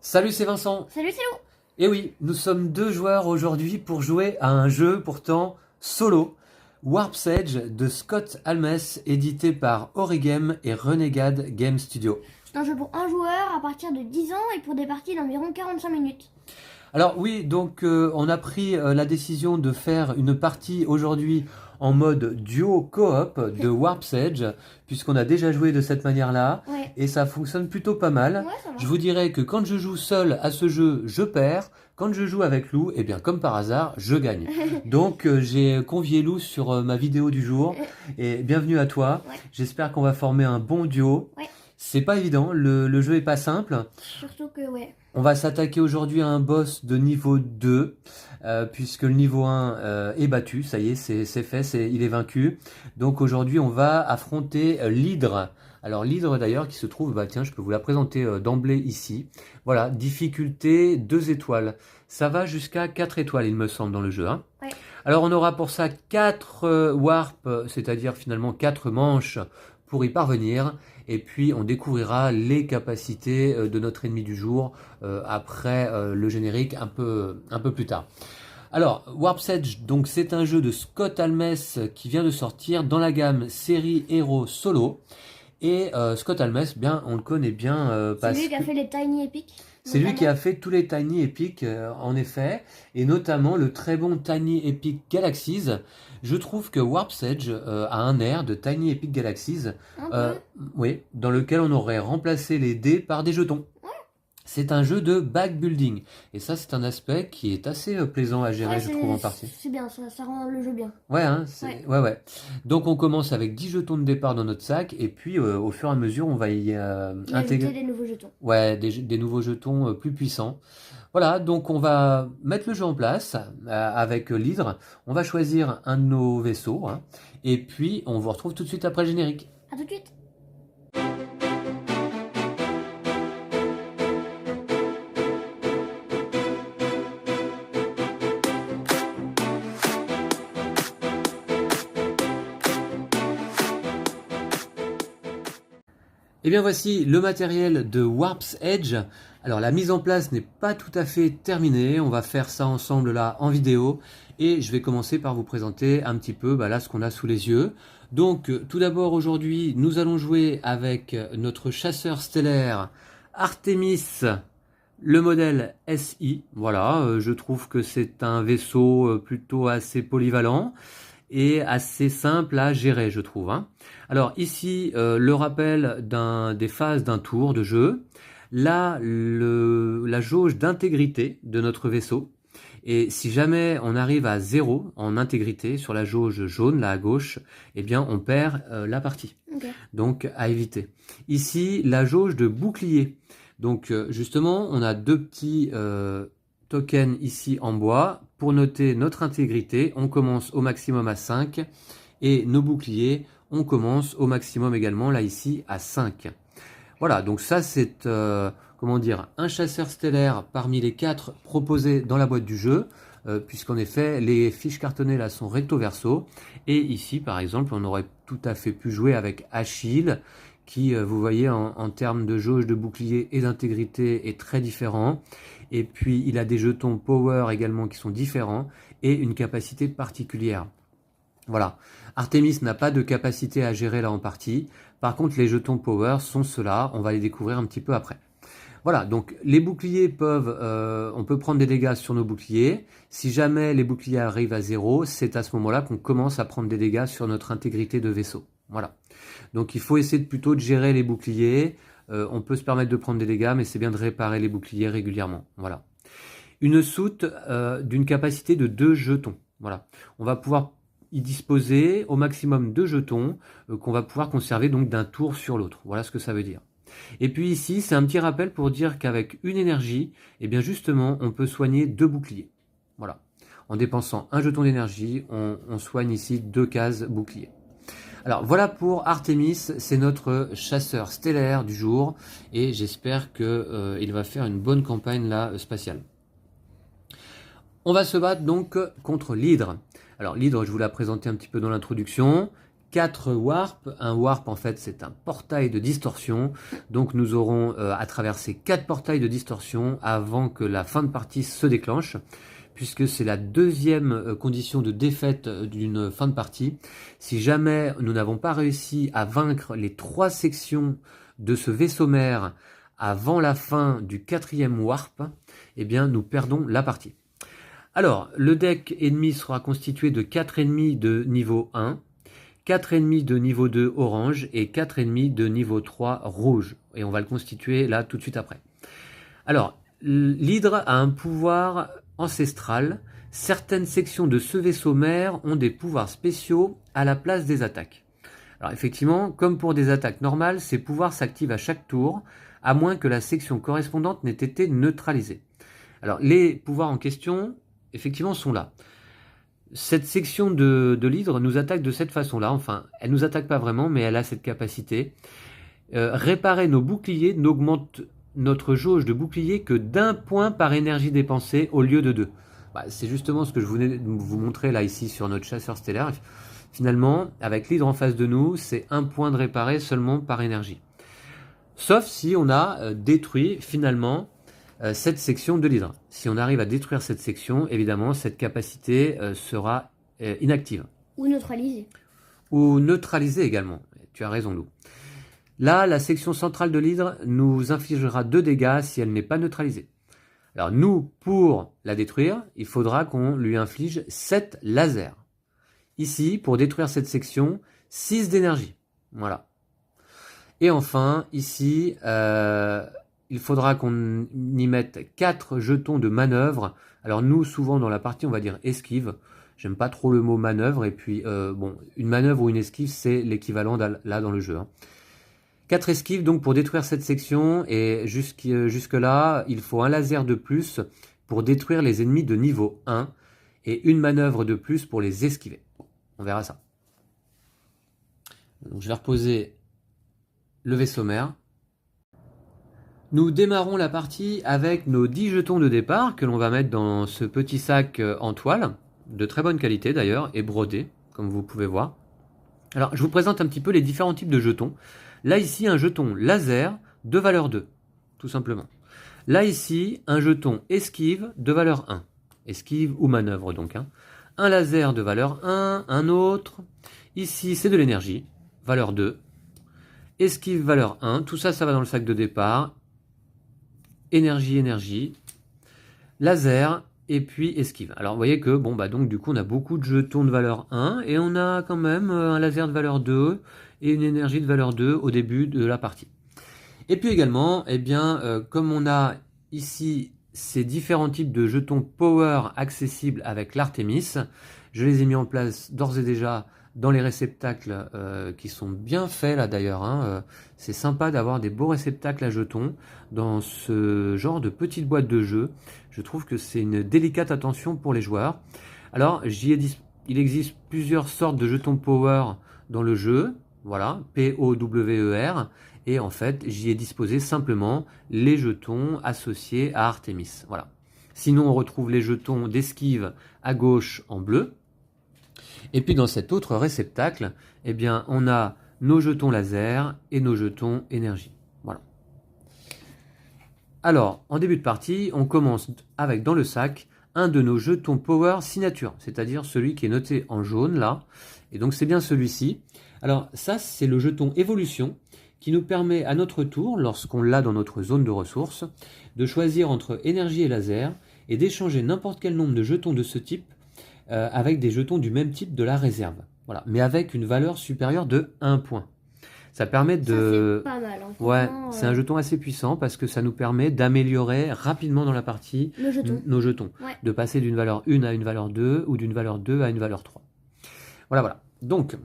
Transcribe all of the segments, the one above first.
Salut, c'est Vincent. Salut, c'est Lou. Et oui, nous sommes deux joueurs aujourd'hui pour jouer à un jeu pourtant solo, Warp's Edge de Scott Almes, édité par Origame et Renegade Game Studio. C'est un jeu pour un joueur à partir de 10 ans et pour des parties d'environ 45 minutes. Alors oui, donc on a pris la décision de faire une partie aujourd'hui en mode duo coop de Warp's Edge, puisqu'on a déjà joué de cette manière-là, Ouais. et ça fonctionne plutôt pas mal. Ouais, ça va. Je vous dirais que quand je joue seul à ce jeu, je perds. Quand je joue avec Lou, eh bien comme par hasard, je gagne. Donc j'ai convié Lou sur ma vidéo du jour, et bienvenue à toi. Ouais. J'espère qu'on va former un bon duo. Ouais. C'est pas évident, le jeu est pas simple. Surtout que, ouais. On va s'attaquer aujourd'hui à un boss de niveau 2, puisque le niveau 1 est battu, ça y est, c'est fait, il est vaincu. Donc aujourd'hui, on va affronter l'hydre. Alors l'hydre d'ailleurs qui se trouve, bah tiens, je peux vous la présenter d'emblée ici. Voilà, difficulté 2 étoiles. Ça va jusqu'à 4 étoiles, il me semble, dans le jeu. Hein. Ouais. Alors on aura pour ça 4 warps, c'est-à-dire finalement 4 manches pour y parvenir. Et puis on découvrira les capacités de notre ennemi du jour après le générique un peu plus tard. Alors, Warp's Edge, donc c'est un jeu de Scott Almes qui vient de sortir dans la gamme série Héros Solo. Et Scott Almes, bien, on le connaît bien C'est lui qui a fait les Tiny Epic. c'est lui qui a fait tous les Tiny Epic, en effet, et notamment le très bon Tiny Epic Galaxies. Je trouve que Warp's Edge a un air de Tiny Epic Galaxies, Un peu. oui, dans lequel on aurait remplacé les dés par des jetons. C'est un jeu de backbuilding, et ça c'est un aspect qui est assez plaisant à gérer, Ouais, je trouve, en partie. c'est bien, ça rend le jeu bien. Ouais, hein, ouais. Donc on commence avec 10 jetons de départ dans notre sac, et puis au fur et à mesure on va y Et ajouter intégrer des nouveaux jetons. ouais, des nouveaux jetons plus puissants. Voilà, donc on va mettre le jeu en place avec l'hydre. On va choisir un de nos vaisseaux, hein, et puis on vous retrouve tout de suite après le générique. A tout de suite. Et bien voici le matériel de Warp's Edge. Alors la mise en place n'est pas tout à fait terminée, on va faire ça ensemble là en vidéo et je vais commencer par vous présenter un petit peu là ce qu'on a sous les yeux. Donc tout d'abord aujourd'hui nous allons jouer avec notre chasseur stellaire Artemis, le modèle SI. Voilà, je trouve que c'est un vaisseau plutôt assez polyvalent et assez simple à gérer, je trouve. Hein. Alors ici, le rappel des phases d'un tour de jeu. Là, la jauge d'intégrité de notre vaisseau. Et si jamais on arrive à 0 en intégrité sur la jauge jaune, là à gauche, eh bien on perd la partie. Okay. Donc à éviter. Ici, la jauge de bouclier. Donc justement, on a deux petits token ici en bois. Pour noter notre intégrité, on commence au maximum à 5 et nos boucliers, on commence au maximum également là ici à 5. Voilà, donc ça c'est comment dire, un chasseur stellaire parmi les 4 proposés dans la boîte du jeu, puisqu'en effet les fiches cartonnées là sont recto verso, et ici par exemple on aurait tout à fait pu jouer avec Achille, qui, vous voyez, en termes de jauge de bouclier et d'intégrité est très différent. Et puis, il a des jetons power également qui sont différents et une capacité particulière. Voilà. Artemis n'a pas de capacité à gérer là en partie. Par contre, les jetons power sont ceux-là. On va les découvrir un petit peu après. Voilà, donc les boucliers peuvent, on peut prendre des dégâts sur nos boucliers. Si jamais les boucliers arrivent à 0, c'est à ce moment-là qu'on commence à prendre des dégâts sur notre intégrité de vaisseau. Voilà. Donc il faut essayer plutôt de gérer les boucliers. On peut se permettre de prendre des dégâts, mais c'est bien de réparer les boucliers régulièrement. Voilà. Une soute d'une capacité de 2 jetons. Voilà. On va pouvoir y disposer au maximum 2 jetons qu'on va pouvoir conserver donc d'un tour sur l'autre. Voilà ce que ça veut dire. Et puis ici, c'est un petit rappel pour dire qu'avec une énergie, eh bien justement, on peut soigner 2 boucliers. Voilà. En dépensant un jeton d'énergie, on soigne ici 2 cases boucliers. Alors voilà pour Artemis, c'est notre chasseur stellaire du jour et j'espère qu'il va faire une bonne campagne là spatiale. On va se battre donc contre l'hydre. Alors l'hydre, je vous l'ai présenté un petit peu dans l'introduction. 4 warps. Un warp, en fait, c'est un portail de distorsion. Donc, nous aurons à traverser 4 portails de distorsion avant que la fin de partie se déclenche, puisque c'est la deuxième condition de défaite d'une fin de partie. Si jamais nous n'avons pas réussi à vaincre les 3 sections de ce vaisseau mère avant la fin du 4e warp, eh bien, nous perdons la partie. Alors, le deck ennemi sera constitué de 4 ennemis de niveau 1, 4 ennemis de niveau 2 orange et 4 ennemis de niveau 3 rouge. Et on va le constituer là tout de suite après. Alors, l'hydre a un pouvoir ancestral. Certaines sections de ce vaisseau mère ont des pouvoirs spéciaux à la place des attaques. Alors effectivement, comme pour des attaques normales, ces pouvoirs s'activent à chaque tour, à moins que la section correspondante n'ait été neutralisée. Alors les pouvoirs en question, effectivement, sont là. Cette section de l'hydre nous attaque de cette façon-là. Enfin, elle nous attaque pas vraiment, mais elle a cette capacité. Réparer nos boucliers n'augmente notre jauge de bouclier que d'1 point par énergie dépensée au lieu de 2. Bah, c'est justement ce que je venais de vous montrer là ici sur notre chasseur stellaire. Finalement, avec l'hydre en face de nous, c'est 1 point de réparer seulement par énergie. Sauf si on a détruit finalement cette section de l'hydre. Si on arrive à détruire cette section, évidemment, cette capacité sera inactive. Ou neutralisée. Ou neutralisée également. Tu as raison, Lou. Là, la section centrale de l'hydre nous infligera 2 dégâts si elle n'est pas neutralisée. Alors nous, pour la détruire, il faudra qu'on lui inflige 7 lasers. Ici, pour détruire cette section, 6 d'énergie. Voilà. Et enfin, ici, il faudra qu'on y mette 4 jetons de manœuvre. Alors nous, souvent dans la partie, on va dire esquive. J'aime pas trop le mot manœuvre. Et puis, bon, une manœuvre ou une esquive, c'est l'équivalent là dans le jeu. 4 esquives donc pour détruire cette section. Et jusque-là, il faut un laser de plus pour détruire les ennemis de niveau 1. Et une manœuvre de plus pour les esquiver. On verra ça. Donc, je vais reposer le vaisseau mère. Nous démarrons la partie avec nos 10 jetons de départ que l'on va mettre dans ce petit sac en toile, de très bonne qualité d'ailleurs, et brodé, comme vous pouvez voir. Alors, je vous présente un petit peu les différents types de jetons. Là, ici, un jeton laser de valeur 2, tout simplement. Là, ici, un jeton esquive de valeur 1. Esquive ou manœuvre, donc. Un laser de valeur 1, un autre. Ici, c'est de l'énergie, valeur 2. Esquive valeur 1, tout ça, ça va dans le sac de départ. Énergie, énergie. Laser, et puis esquive. Alors, vous voyez que, bon, bah, donc, du coup, on a beaucoup de jetons de valeur 1, et on a quand même un laser de valeur 2, et une énergie de valeur 2 au début de la partie. Et puis également, eh bien, comme on a ici ces différents types de jetons power accessibles avec l'Artemis, je les ai mis en place d'ores et déjà dans les réceptacles qui sont bien faits là d'ailleurs. C'est sympa d'avoir des beaux réceptacles à jetons dans ce genre de petite boîte de jeu. Je trouve que c'est une délicate attention pour les joueurs. Alors, il existe plusieurs sortes de jetons power dans le jeu. Voilà, P-O-W-E-R. Et en fait, j'y ai disposé simplement les jetons associés à Artemis. Voilà. Sinon, on retrouve les jetons d'esquive à gauche en bleu. Et puis dans cet autre réceptacle, eh bien, on a nos jetons laser et nos jetons énergie. Voilà. Alors, en début de partie, on commence avec dans le sac un de nos jetons power signature, c'est-à-dire celui qui est noté en jaune là. Et donc c'est bien celui-ci. Alors ça, c'est le jeton évolution qui nous permet à notre tour, lorsqu'on l'a dans notre zone de ressources, de choisir entre énergie et laser et d'échanger n'importe quel nombre de jetons de ce type avec des jetons du même type de la réserve. Voilà, mais avec une valeur supérieure de 1 point. Ça permet de... Ça, c'est pas mal. Ouais, c'est un jeton assez puissant parce que ça nous permet d'améliorer rapidement dans la partie nos jetons. Ouais. De passer d'une valeur 1 à une valeur 2 ou d'une valeur 2 à une valeur 3. Voilà, voilà. Donc,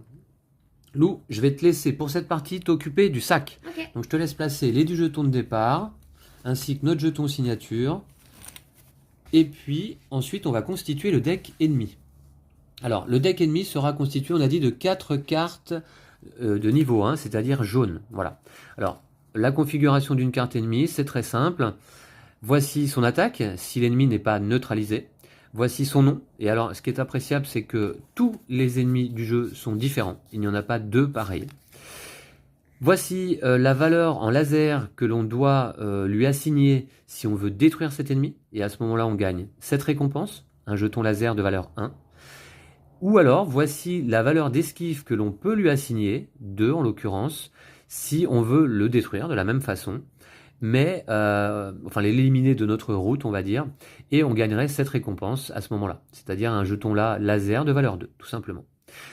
Lou, je vais te laisser pour cette partie t'occuper du sac. Okay. Donc, je te laisse placer les du jeton de départ ainsi que notre jeton signature. Et puis, ensuite, on va constituer le deck ennemi. Alors, le deck ennemi sera constitué, on a dit, de 4 cartes de niveau 1, c'est-à-dire jaune. Voilà. Alors, la configuration d'une carte ennemie, c'est très simple. Voici son attaque, si l'ennemi n'est pas neutralisé. Voici son nom. Et alors, ce qui est appréciable, c'est que tous les ennemis du jeu sont différents. Il n'y en a pas deux pareils. Voici la valeur en laser que l'on doit lui assigner si on veut détruire cet ennemi. Et à ce moment-là, on gagne cette récompense, un jeton laser de valeur 1. Ou alors, voici la valeur d'esquive que l'on peut lui assigner, 2 en l'occurrence, si on veut le détruire de la même façon. Mais, enfin, l'éliminer de notre route, on va dire. Et on gagnerait cette récompense à ce moment-là. C'est-à-dire un jeton là laser de valeur 2, tout simplement.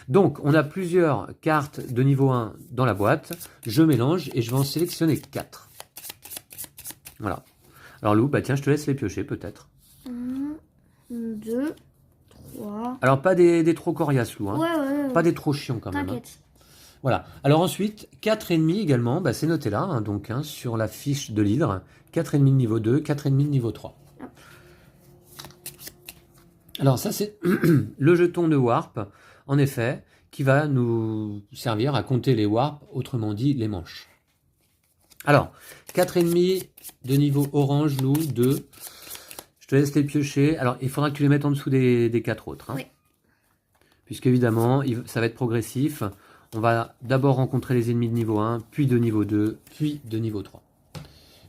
Donc, on a plusieurs cartes de niveau 1 dans la boîte. Je mélange et je vais en sélectionner 4. Voilà. Alors, Lou, bah tiens, je te laisse les piocher peut-être. 1, 2, 3. Alors, pas des trop coriaces, Lou. Hein. Ouais. Pas des trop chiants quand même. Hein. T'inquiète. Voilà. Alors ensuite, 4 ennemis également. Bah, c'est noté là, hein, donc, hein, sur la fiche de l'hydre. 4 ennemis de niveau 2, 4 ennemis de niveau 3. Hop. Alors, ça, c'est le jeton de warp. En effet, qui va nous servir à compter les warps, autrement dit les manches. Alors, 4 ennemis de niveau orange, Lou, 2. Je te laisse les piocher. Alors, il faudra que tu les mettes en dessous des 4 autres. Hein. Oui. Puisqu'évidemment, ça va être progressif. On va d'abord rencontrer les ennemis de niveau 1, puis de niveau 2, puis de niveau 3.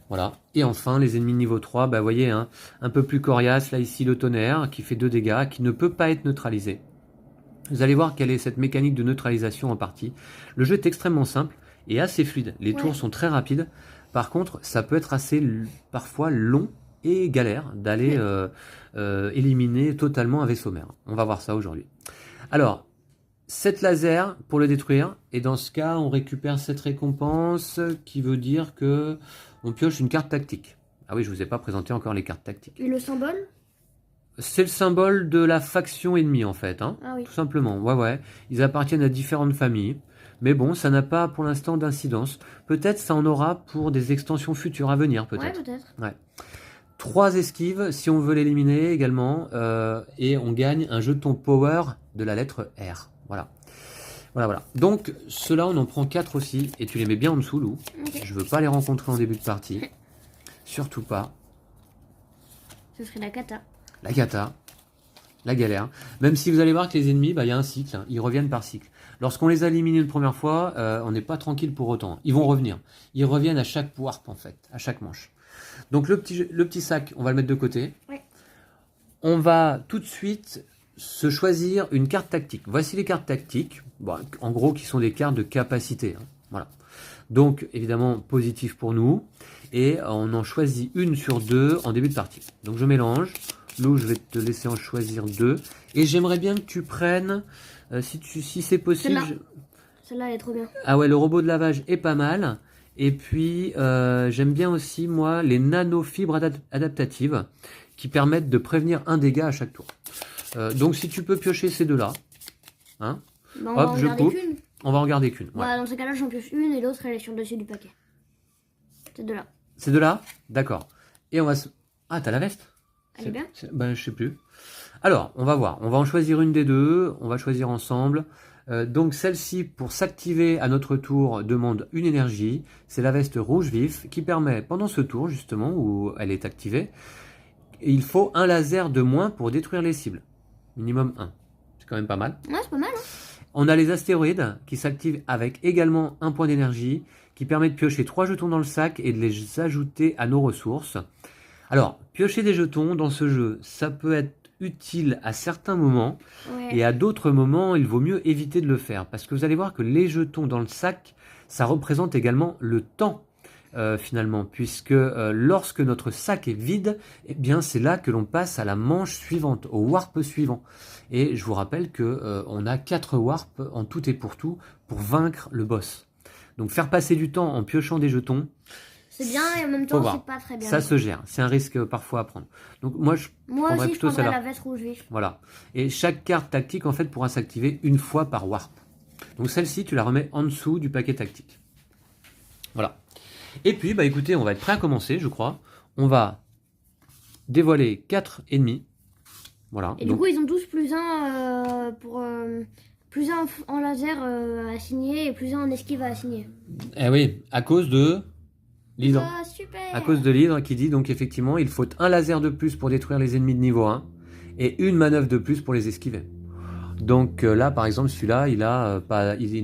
Voilà. Et enfin, les ennemis de niveau 3, bah, vous voyez, hein, un peu plus coriace, là ici le tonnerre, qui fait 2 dégâts, qui ne peut pas être neutralisé. Vous allez voir quelle est cette mécanique de neutralisation en partie. Le jeu est extrêmement simple et assez fluide. Les tours sont très rapides. Par contre, ça peut être assez parfois long et galère d'aller éliminer totalement un vaisseau mère. On va voir ça aujourd'hui. Alors, 7 lasers pour le détruire. Et dans ce cas, on récupère cette récompense qui veut dire que on pioche une carte tactique. Ah oui, je vous ai pas présenté encore les cartes tactiques. Et le symbole? C'est le symbole de la faction ennemie en fait, hein. Ah oui. Tout simplement. Ouais. Ils appartiennent à différentes familles. Mais bon, ça n'a pas pour l'instant d'incidence. Peut-être ça en aura pour des extensions futures à venir, peut-être. Ouais, peut-être. Ouais. 3 esquives si on veut l'éliminer également. Et on gagne un jeton power de la lettre R. Voilà. Donc, ceux-là, on en prend 4 aussi. Et tu les mets bien en dessous, Lou. Okay. Je veux pas les rencontrer en début de partie. Surtout pas. Ce serait la cata. La cata, la galère. Même si vous allez voir que les ennemis, bah, y a un cycle, hein, ils reviennent par cycle. Lorsqu'on les a éliminés une première fois, on n'est pas tranquille pour autant. Ils vont revenir. Ils reviennent à chaque warp en fait, à chaque manche. Donc le petit sac, on va le mettre de côté. Oui. On va tout de suite se choisir une carte tactique. Voici les cartes tactiques, bon, en gros qui sont des cartes de capacité. Hein. Voilà. Donc évidemment positif pour nous. Et on en choisit une sur 2 en début de partie. Donc je mélange. Lou, je vais te laisser en choisir 2. Et j'aimerais bien que tu prennes, si c'est possible... Celle-là, elle est trop bien. Ah ouais, le robot de lavage est pas mal. Et puis, j'aime bien aussi, moi, les nanofibres adaptatives qui permettent de prévenir un dégât à chaque tour. Donc, si tu peux piocher ces deux-là. Hein, bah, hop, je coupe. On va en regarder qu'une. Ouais. Bah, dans ce cas-là, j'en pioche une et l'autre, elle est sur le dessus du paquet. Ces deux-là. Ces deux-là? D'accord. Et on va se... Ah, t'as la veste? Elle est bien? Ben, je sais plus. Alors, on va voir. On va en choisir une des deux. On va choisir ensemble. Donc, celle-ci, pour s'activer à notre tour, demande une énergie. C'est la veste rouge vif qui permet, pendant ce tour, justement, où elle est activée, il faut un laser de moins pour détruire les cibles. Minimum 1. C'est quand même pas mal. Ouais, c'est pas mal. Hein. On a les astéroïdes qui s'activent avec également un point d'énergie qui permet de piocher 3 jetons dans le sac et de les ajouter à nos ressources. Alors, piocher des jetons dans ce jeu, ça peut être utile à certains moments et à d'autres moments, il vaut mieux éviter de le faire parce que vous allez voir que les jetons dans le sac, ça représente également le temps finalement puisque lorsque notre sac est vide, eh bien c'est là que l'on passe à la manche suivante, au warp suivant. Et je vous rappelle que on a 4 warps en tout et pour tout pour vaincre le boss. Donc faire passer du temps en piochant des jetons, c'est bien et en même temps c'est pas très bien. Ça se gère, c'est un risque parfois à prendre. Donc moi aussi je prendrais la veste rouge vif. Voilà. Et chaque carte tactique en fait pourra s'activer une fois par warp. Donc celle-ci tu la remets en dessous du paquet tactique. Voilà. Et puis bah écoutez, on va être prêt à commencer je crois. On va dévoiler 4 ennemis. Voilà. Et donc, du coup ils ont tous plus un plus un en laser à assigner et plus un en esquive à assigner. Eh oui, à cause de... l'hydre. Super. À cause de l'hydre qui dit donc effectivement il faut un laser de plus pour détruire les ennemis de niveau 1 et une manœuvre de plus pour les esquiver. Donc là, par exemple, celui-là, il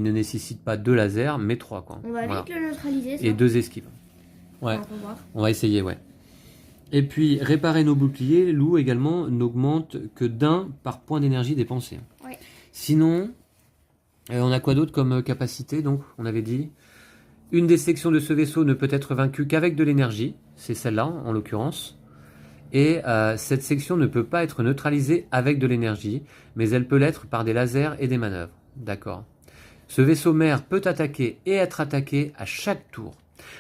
ne nécessite pas 2 lasers, mais 3, quoi. On va Voilà. vite le neutraliser, ça. Et 2 esquives. Ouais, On va voir. on va essayer, ouais. Et puis, réparer nos boucliers, Lou également n'augmente que d'1 par point d'énergie dépensé. Ouais. Sinon, on a quoi d'autre comme capacité, donc, on avait dit. Une des sections de ce vaisseau ne peut être vaincue qu'avec de l'énergie, c'est celle-là, en l'occurrence. Et cette section ne peut pas être neutralisée avec de l'énergie, mais elle peut l'être par des lasers et des manœuvres. D'accord. Ce vaisseau mère peut attaquer et être attaqué à chaque tour.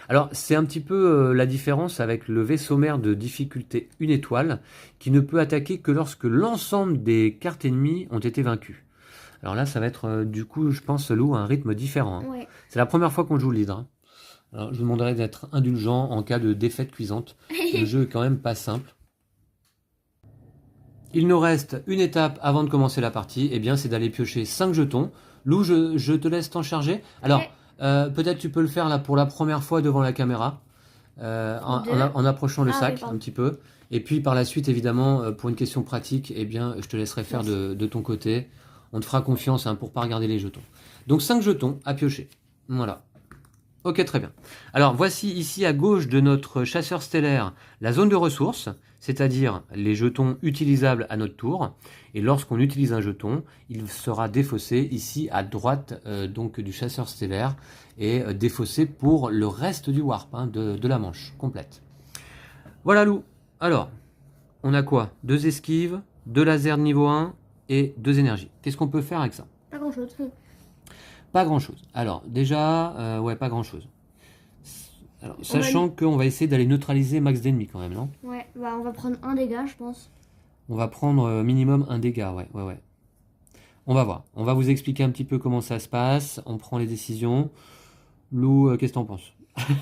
Alors, c'est un petit peu la différence avec le vaisseau mère de difficulté 1 étoile, qui ne peut attaquer que lorsque l'ensemble des cartes ennemies ont été vaincues. Alors là, ça va être, du coup, je pense, Lou, un rythme différent. Hein. Ouais. C'est la première fois qu'on joue le leader. Hein. Alors, je vous demanderai d'être indulgent en cas de défaite cuisante. Le jeu est quand même pas simple. Il nous reste une étape avant de commencer la partie, et bien c'est d'aller piocher 5 jetons. Lou, je te laisse t'en charger. Alors, peut-être tu peux le faire là pour la première fois devant la caméra, en approchant le sac oui, un petit peu. Et puis par la suite, évidemment, pour une question pratique, eh bien, je te laisserai faire de ton côté. On te fera confiance hein, pour pas regarder les jetons. Donc 5 jetons à piocher. Voilà. Ok, très bien. Alors voici ici à gauche de notre chasseur stellaire la zone de ressources, c'est-à-dire les jetons utilisables à notre tour. Et lorsqu'on utilise un jeton, il sera défaussé ici à droite donc du chasseur stellaire et défaussé pour le reste du warp hein, de la manche complète. Voilà Lou. Alors, on a quoi? 2 esquives, 2 lasers de niveau 1 et 2 énergies. Qu'est-ce qu'on peut faire avec ça? Pas grand-chose. Pas grand-chose. Alors, déjà, ouais, pas grand-chose. Alors, sachant qu'on va essayer d'aller neutraliser max d'ennemis quand même, non? Ouais, bah on va prendre un dégât, je pense. On va prendre minimum un dégât, ouais. On va voir. On va vous expliquer un petit peu comment ça se passe. On prend les décisions. Lou, qu'est-ce que t'en penses?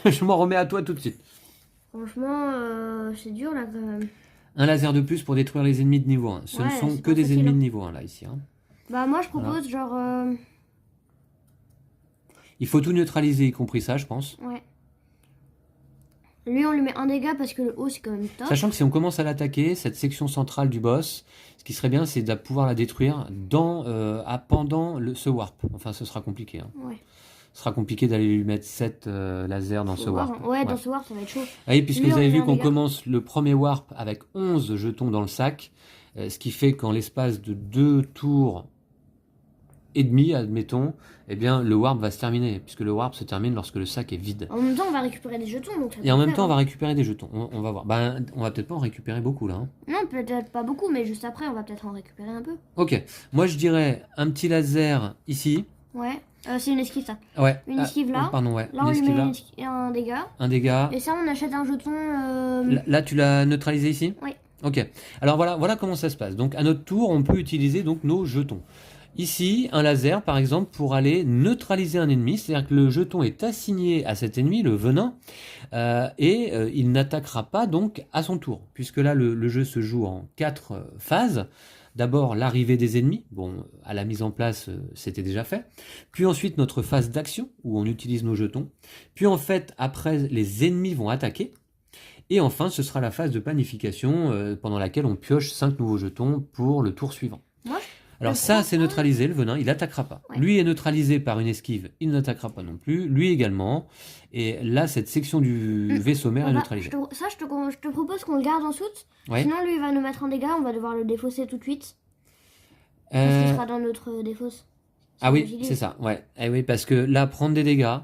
Je m'en remets à toi tout de suite. Franchement, c'est dur là quand même. Un laser de plus pour détruire les ennemis de niveau 1. Ce ne sont que des ennemis de niveau 1 là, ici. Hein. Bah moi je propose genre... Il faut tout neutraliser, y compris ça, je pense. Ouais. Lui, on lui met un dégât parce que le haut, c'est quand même top. Sachant que si on commence à l'attaquer, cette section centrale du boss, ce qui serait bien, c'est de pouvoir la détruire pendant ce warp. Enfin, ce sera compliqué. Hein. Ouais. Ce sera compliqué d'aller lui mettre 7 lasers dans ce warp. Ouais, dans ce warp, ça va être chaud. Ah oui, puisque vous avez vu qu'on commence le premier warp avec 11 jetons dans le sac, ce qui fait qu'en l'espace de 2 tours et demi, admettons, eh bien, le warp va se terminer, puisque le warp se termine lorsque le sac est vide. En même temps, on va récupérer des jetons. Donc et en même temps, on va récupérer des jetons. On va voir. Ben, on va peut-être pas en récupérer beaucoup, là. Hein. Non, peut-être pas beaucoup, mais juste après, on va peut-être en récupérer un peu. Ok. Moi, je dirais un petit laser ici. Ouais. C'est une esquive, ça. Ouais. Une esquive là. Pardon, ouais. Là, on lui met un dégât. Un dégât. Et ça, on achète un jeton... Là, tu l'as neutralisé ici? Oui. Ok. Alors, voilà comment ça se passe. Donc, à notre tour, on peut utiliser donc nos jetons. Ici, un laser, par exemple, pour aller neutraliser un ennemi, c'est-à-dire que le jeton est assigné à cet ennemi, le venin, et il n'attaquera pas donc à son tour, puisque là, le jeu se joue en 4 phases. D'abord, l'arrivée des ennemis, bon, à la mise en place, c'était déjà fait. Puis ensuite, notre phase d'action, où on utilise nos jetons. Puis en fait, après, les ennemis vont attaquer. Et enfin, ce sera la phase de planification, pendant laquelle on pioche 5 nouveaux jetons pour le tour suivant. Alors ça, c'est neutralisé, le venin, il n'attaquera pas. Ouais. Lui est neutralisé par une esquive, il n'attaquera pas non plus. Lui également. Et là, cette section du vaisseau mère est neutralisée. Je te propose qu'on le garde en soute. Ouais. Sinon, lui, il va nous mettre un dégât, on va devoir le défausser tout de suite. Parce qu'il sera dans notre défausse. Ah oui, c'est ça, ouais. Eh oui, parce que là, prendre des dégâts,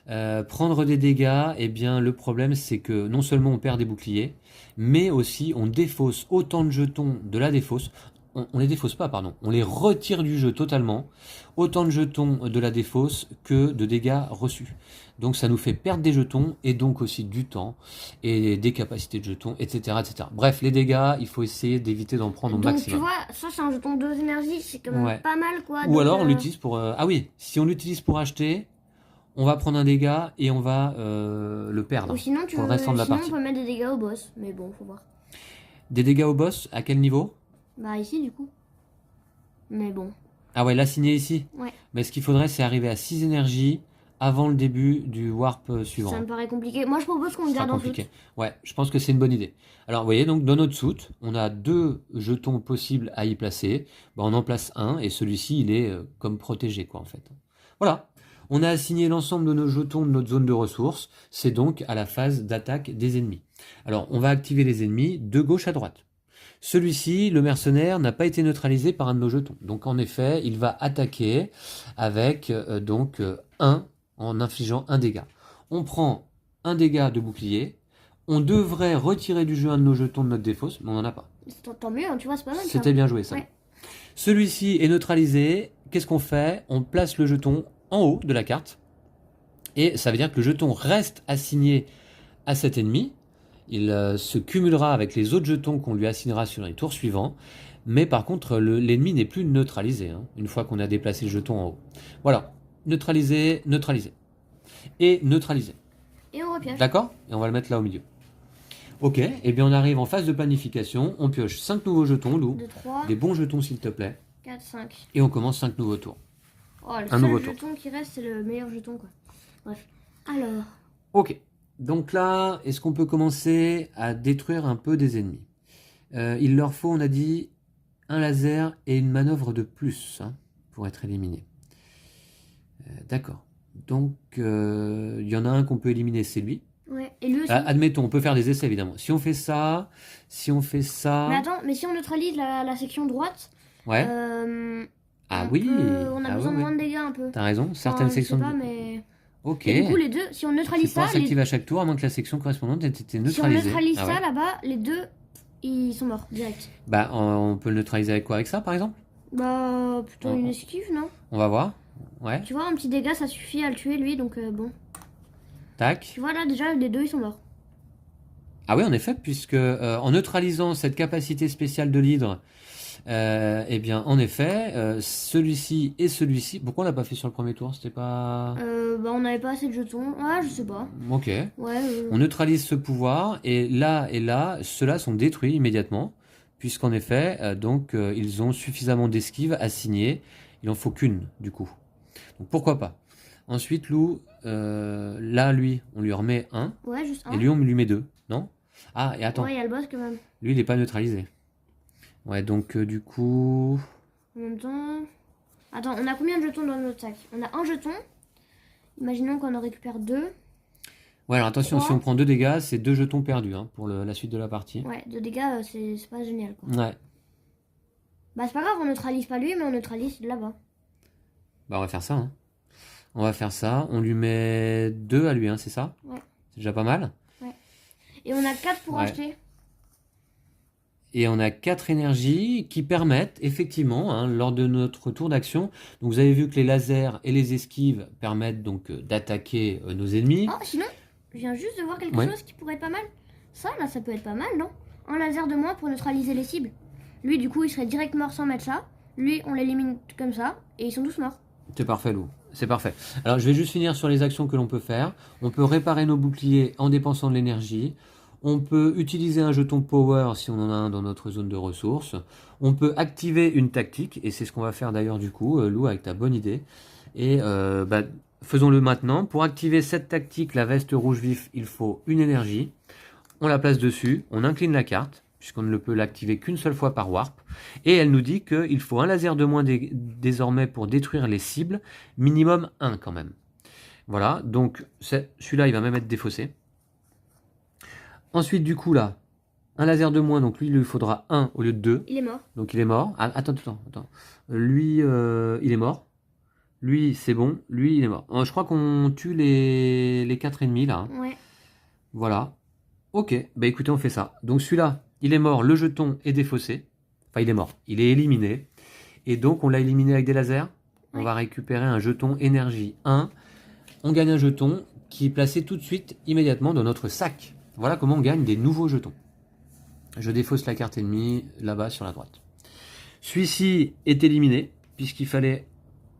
eh bien, le problème, c'est que non seulement on perd des boucliers, mais aussi on défausse autant de jetons de la défausse. On les défausse pas, pardon. On les retire du jeu totalement. Autant de jetons de la défausse que de dégâts reçus. Donc ça nous fait perdre des jetons et donc aussi du temps et des capacités de jetons, etc., etc. Bref, les dégâts, il faut essayer d'éviter d'en prendre au maximum. Donc tu vois, ça c'est un jeton 2 énergies, c'est quand même pas mal quoi. Ou alors on l'utilise pour... Ah oui, si on l'utilise pour acheter, on va prendre un dégât et on va le perdre. Ou sinon, pour le restant de la partie. On peut mettre des dégâts au boss, mais bon, faut voir. Des dégâts au boss, à quel niveau ? Bah ici du coup. Mais bon. Ah ouais, l'assigner ici. Ouais. Mais ce qu'il faudrait, c'est arriver à 6 énergies avant le début du warp suivant. Ça me paraît compliqué. Moi, je propose qu'on le garde en soute. Ouais, je pense que c'est une bonne idée. Alors, vous voyez, donc dans notre soute, on a 2 jetons possibles à y placer. Ben, on en place un et celui-ci, il est comme protégé, quoi, en fait. Voilà. On a assigné l'ensemble de nos jetons de notre zone de ressources. C'est donc à la phase d'attaque des ennemis. Alors, on va activer les ennemis de gauche à droite. Celui-ci, le mercenaire, n'a pas été neutralisé par un de nos jetons. Donc, en effet, il va attaquer avec 1 en infligeant un dégât. On prend un dégât de bouclier. On devrait retirer du jeu un de nos jetons de notre défausse, mais on n'en a pas. Tant mieux, tu vois, c'est pas mal. C'était bien joué, ça. Ouais. Celui-ci est neutralisé. Qu'est-ce qu'on fait? On place le jeton en haut de la carte. Et ça veut dire que le jeton reste assigné à cet ennemi. Il se cumulera avec les autres jetons qu'on lui assignera sur les tours suivants. Mais par contre, l'ennemi n'est plus neutralisé, hein, une fois qu'on a déplacé le jeton en haut. Voilà. Neutraliser, neutraliser. Et neutraliser. Et on repioche. D'accord? Et on va le mettre là au milieu. Ok, et bien on arrive en phase de planification. On pioche 5 nouveaux jetons, Lou. 2, 3. Des bons jetons, s'il te plaît. 4, 5. Et on commence 5 nouveaux tours. Oh, le seul jeton qui reste, c'est le meilleur jeton, quoi. Bref. Alors. Ok. Donc là, est-ce qu'on peut commencer à détruire un peu des ennemis? Il leur faut, on a dit, un laser et une manœuvre de plus, hein, pour être éliminé. D'accord. Donc, il y en a un qu'on peut éliminer, c'est lui. Ouais, et lui aussi. Admettons, on peut faire des essais, évidemment. Si on fait ça... Mais attends, mais si on neutralise la section droite... Ouais. On a besoin de moins de dégâts, un peu. T'as raison, certaines sections... Je sais pas, mais... Ok. Et du coup, les deux, si on neutralise ça... Ça s'active à chaque tour, à moins que la section correspondante ait été neutralisée. Si on neutralise ça, là-bas, les deux, ils sont morts, direct. Bah, on peut le neutraliser avec quoi? Avec ça, par exemple? Bah, plutôt une esquive, non? On va voir. Ouais. Tu vois, un petit dégât, ça suffit à le tuer, lui, donc bon. Tac. Tu vois, là, déjà, les deux, ils sont morts. Ah oui, en effet, puisque en neutralisant cette capacité spéciale de l'hydre, eh bien, en effet, celui-ci et celui-ci... Pourquoi on l'a pas fait sur le premier tour? C'était pas... Bah, on n'avait pas assez de jetons. Ah, je sais pas. Ok. Ouais. On neutralise ce pouvoir, et là, ceux-là sont détruits immédiatement, puisqu'en effet, ils ont suffisamment d'esquive assignée. Il en faut qu'une, du coup. Donc, pourquoi pas? Ensuite, Lou, là, lui, on lui remet un. Ouais, juste un. Et lui, on lui met 2, non? Ah, et attends. Ouais, il y a le boss, quand même. Lui, il n'est pas neutralisé. Ouais, donc, du coup... En même temps... Attends, on a combien de jetons dans notre sac? On a un jeton. Imaginons qu'on en récupère 2. Ouais, alors attention, 3. Si on prend 2 dégâts, c'est 2 jetons perdus, hein, pour la suite de la partie. Ouais, 2 dégâts, c'est pas génial, quoi. Ouais. Bah, c'est pas grave, on neutralise pas lui, mais on neutralise là-bas. Bah, on va faire ça, hein. On va faire ça. On lui met 2 à lui, hein, c'est ça? Ouais. C'est déjà pas mal. Ouais. Et on a 4 pour acheter. Et on a 4 énergies qui permettent, effectivement, hein, lors de notre tour d'action, donc vous avez vu que les lasers et les esquives permettent donc d'attaquer nos ennemis. Oh, sinon, je viens juste de voir quelque chose qui pourrait être pas mal. Ça, là, ça peut être pas mal, non? Un laser de moins pour neutraliser les cibles. Lui, du coup, il serait direct mort sans mettre ça. Lui, on l'élimine comme ça, et ils sont tous morts. C'est parfait, Lou. C'est parfait. Alors, je vais juste finir sur les actions que l'on peut faire. On peut réparer nos boucliers en dépensant de l'énergie. On peut utiliser un jeton power si on en a un dans notre zone de ressources. On peut activer une tactique, et c'est ce qu'on va faire d'ailleurs du coup, Lou, avec ta bonne idée. Et faisons-le maintenant. Pour activer cette tactique, la veste rouge vif, il faut une énergie. On la place dessus, on incline la carte, puisqu'on ne peut l'activer qu'une seule fois par warp. Et elle nous dit qu'il faut un laser de moins désormais pour détruire les cibles, minimum 1 quand même. Voilà, donc celui-là, il va même être défaussé. Ensuite, du coup, là, un laser de moins, donc lui, il lui faudra 1 au lieu de 2. Il est mort. Donc il est mort. Ah, attends. Lui, il est mort. Lui, c'est bon. Lui, il est mort. Je crois qu'on tue les 4 ennemis, là. Ouais. Voilà. Ok, bah écoutez, on fait ça. Donc celui-là, il est mort, le jeton est défaussé. Enfin, il est mort. Il est éliminé. Et donc, on l'a éliminé avec des lasers. Ouais. On va récupérer un jeton énergie 1. On gagne un jeton qui est placé tout de suite, immédiatement, dans notre sac. Voilà comment on gagne des nouveaux jetons. Je défausse la carte ennemie, là-bas, sur la droite. Celui-ci est éliminé, puisqu'il fallait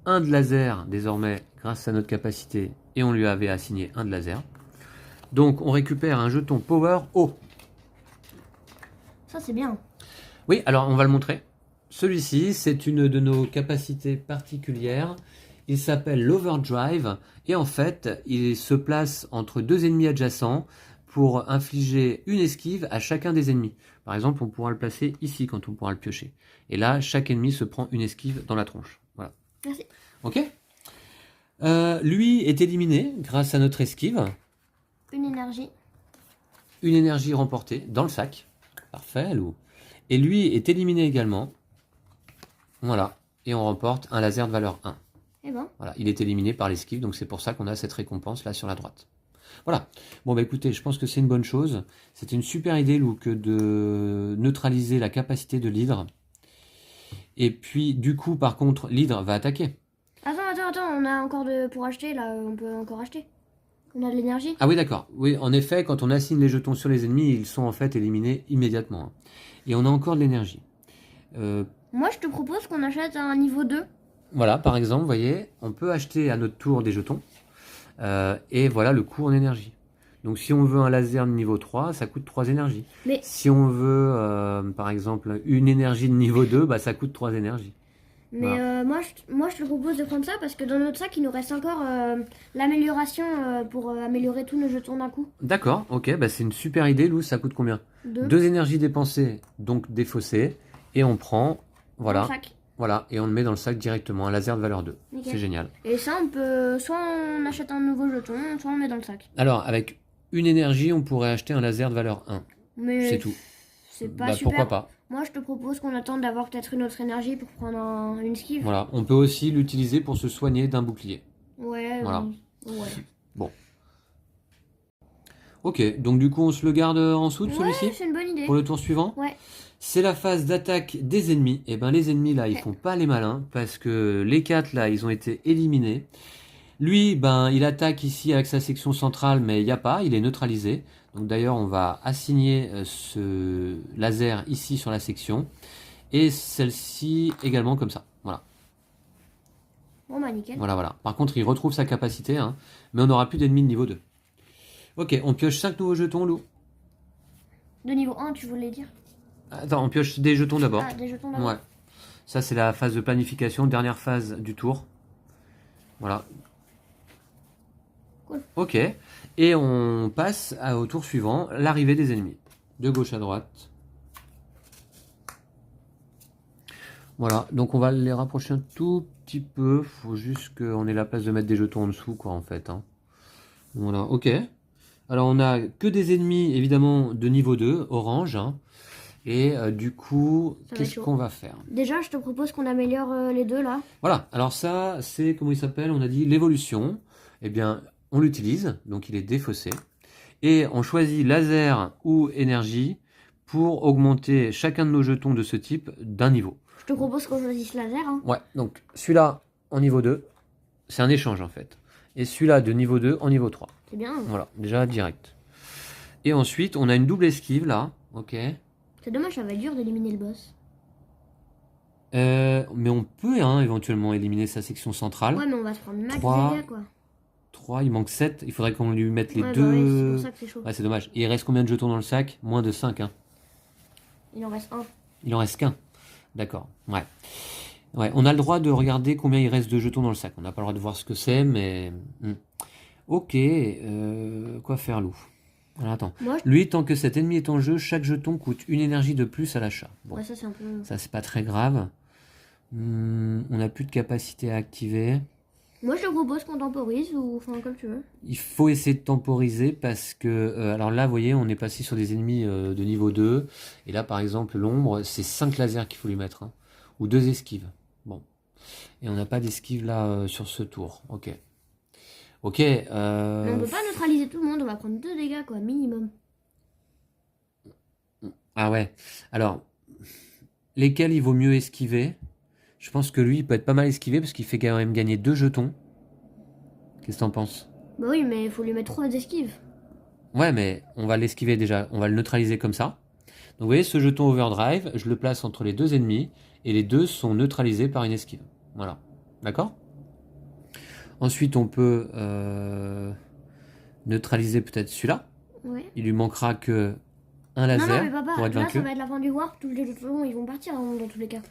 un de laser, désormais, grâce à notre capacité, et on lui avait assigné un de laser. Donc, on récupère un jeton Power haut. Ça, c'est bien. Oui, alors, on va le montrer. Celui-ci, c'est une de nos capacités particulières. Il s'appelle l'Overdrive et en fait, il se place entre deux ennemis adjacents pour infliger une esquive à chacun des ennemis. Par exemple, on pourra le placer ici quand on pourra le piocher. Et là, chaque ennemi se prend une esquive dans la tronche. Voilà. Merci. Ok. Lui est éliminé grâce à notre esquive. Une énergie. Une énergie remportée dans le sac. Parfait, Lou. Et lui est éliminé également. Voilà. Et on remporte un laser de valeur 1. Et ben. Voilà. Il est éliminé par l'esquive, donc c'est pour ça qu'on a cette récompense là sur la droite. Voilà. Bon, bah écoutez, je pense que c'est une bonne chose. C'était une super idée, Lou, que de neutraliser la capacité de l'hydre. Et puis, du coup, par contre, l'hydre va attaquer. Attends, on a encore pour acheter, là, on peut encore acheter. On a de l'énergie. Ah oui, d'accord. Oui, en effet, quand on assigne les jetons sur les ennemis, ils sont en fait éliminés immédiatement. Et on a encore de l'énergie. Moi, je te propose qu'on achète un niveau 2. Voilà, par exemple, vous voyez, on peut acheter à notre tour des jetons. Et voilà le coût en énergie. Donc si on veut un laser de niveau 3, ça coûte 3 énergies. Mais... Si on veut, par exemple, une énergie de niveau 2, bah, ça coûte 3 énergies. Mais voilà. Moi, je te propose de prendre ça parce que dans notre sac, il nous reste encore l'amélioration pour améliorer tous nos jetons d'un coup. D'accord, ok, bah, c'est une super idée, Lou. Ça coûte combien? 2 énergies dépensées, donc défaussées. Et on prend, voilà. Sac. Voilà, et on le met dans le sac directement, un laser de valeur 2. C'est génial. Et ça, on peut, soit on achète un nouveau jeton, soit on le met dans le sac. Alors, avec une énergie, on pourrait acheter un laser de valeur 1. Mais c'est tout. C'est pas bah, super. Pourquoi pas? Moi, je te propose qu'on attende d'avoir peut-être une autre énergie pour prendre une esquive. Voilà, on peut aussi l'utiliser pour se soigner d'un bouclier. Ouais, voilà. Ouais. Bon. Ok, donc du coup, on se le garde en dessous de celui-ci? C'est une bonne idée. Pour le tour suivant? Ouais. C'est la phase d'attaque des ennemis. Et ben les ennemis là, ils font pas les malins parce que les 4 là, ils ont été éliminés. Lui, ben il attaque ici avec sa section centrale, mais il n'y a pas, il est neutralisé. Donc d'ailleurs, on va assigner ce laser ici sur la section et celle-ci également comme ça. Voilà. Bon bah nickel. Voilà. Par contre, il retrouve sa capacité, hein, mais on n'aura plus d'ennemis de niveau 2. Ok, on pioche 5 nouveaux jetons, Lou. De niveau 1, tu voulais dire? Attends, on pioche des jetons d'abord. Ah, des jetons d'abord. Ouais. Ça, c'est la phase de planification, dernière phase du tour. Voilà. Cool. Ok. Et on passe au tour suivant, l'arrivée des ennemis. De gauche à droite. Voilà, donc on va les rapprocher un tout petit peu. Faut juste qu'on ait la place de mettre des jetons en dessous, quoi, en fait. Hein. Voilà, ok. Alors, on a que des ennemis, évidemment, de niveau 2, orange. Hein. Et du coup, qu'est-ce qu'on va faire? Déjà, je te propose qu'on améliore les deux, là. Voilà, alors ça, c'est, comment il s'appelle? On a dit l'évolution. Eh bien, on l'utilise, donc il est défaussé. Et on choisit laser ou énergie pour augmenter chacun de nos jetons de ce type d'un niveau. Je te propose qu'on choisisse laser. Hein. Ouais, donc celui-là en niveau 2, c'est un échange en fait. Et celui-là de niveau 2 en niveau 3. C'est bien. Voilà, déjà direct. Et ensuite, on a une double esquive là, ok. C'est dommage, ça va être dur d'éliminer le boss. Mais on peut hein, éventuellement éliminer sa section centrale. Ouais, mais on va se prendre max 3, dégâts, quoi. 3, il manque 7. Il faudrait qu'on lui mette les ouais, deux. Bah ouais, c'est pour ça que c'est chaud. Ouais, c'est dommage. Et il reste combien de jetons dans le sac? Moins de 5. Hein. Il en reste un. Il en reste qu'un. D'accord. Ouais. Ouais, on a le droit de regarder combien il reste de jetons dans le sac. On n'a pas le droit de voir ce que c'est, mais... Ok. Quoi faire, Lou? Alors, attends. Lui, tant que cet ennemi est en jeu, chaque jeton coûte une énergie de plus à l'achat. Bon. Ouais, ça, c'est un peu... Ça, c'est pas très grave. On n'a plus de capacité à activer. Moi, je te propose qu'on temporise ou... Enfin, comme tu veux. Il faut essayer de temporiser parce que... alors là, vous voyez, on est passé sur des ennemis de niveau 2. Et là, par exemple, l'ombre, c'est 5 lasers qu'il faut lui mettre. Hein, ou 2 esquives. Bon. Et on n'a pas d'esquive là sur ce tour. Ok. Ok. Mais on peut pas neutraliser tout le monde. On va prendre 2 dégâts, quoi, minimum. Ah ouais. Alors, lesquels il vaut mieux esquiver? Je pense que lui, il peut être pas mal esquivé parce qu'il fait quand même gagner 2 jetons. Qu'est-ce que t'en penses? Bah oui, mais il faut lui mettre 3 esquives. Ouais, mais on va l'esquiver déjà. On va le neutraliser comme ça. Donc vous voyez, ce jeton overdrive, je le place entre les 2 ennemis. Et les 2 sont neutralisés par une esquive. Voilà. D'accord? Ensuite, on peut neutraliser peut-être celui-là. Ouais. Il lui manquera que un laser mais papa, pour être là, vaincu. ça va être la fin du warp. Tous les jetons, ils vont partir dans tous les cas.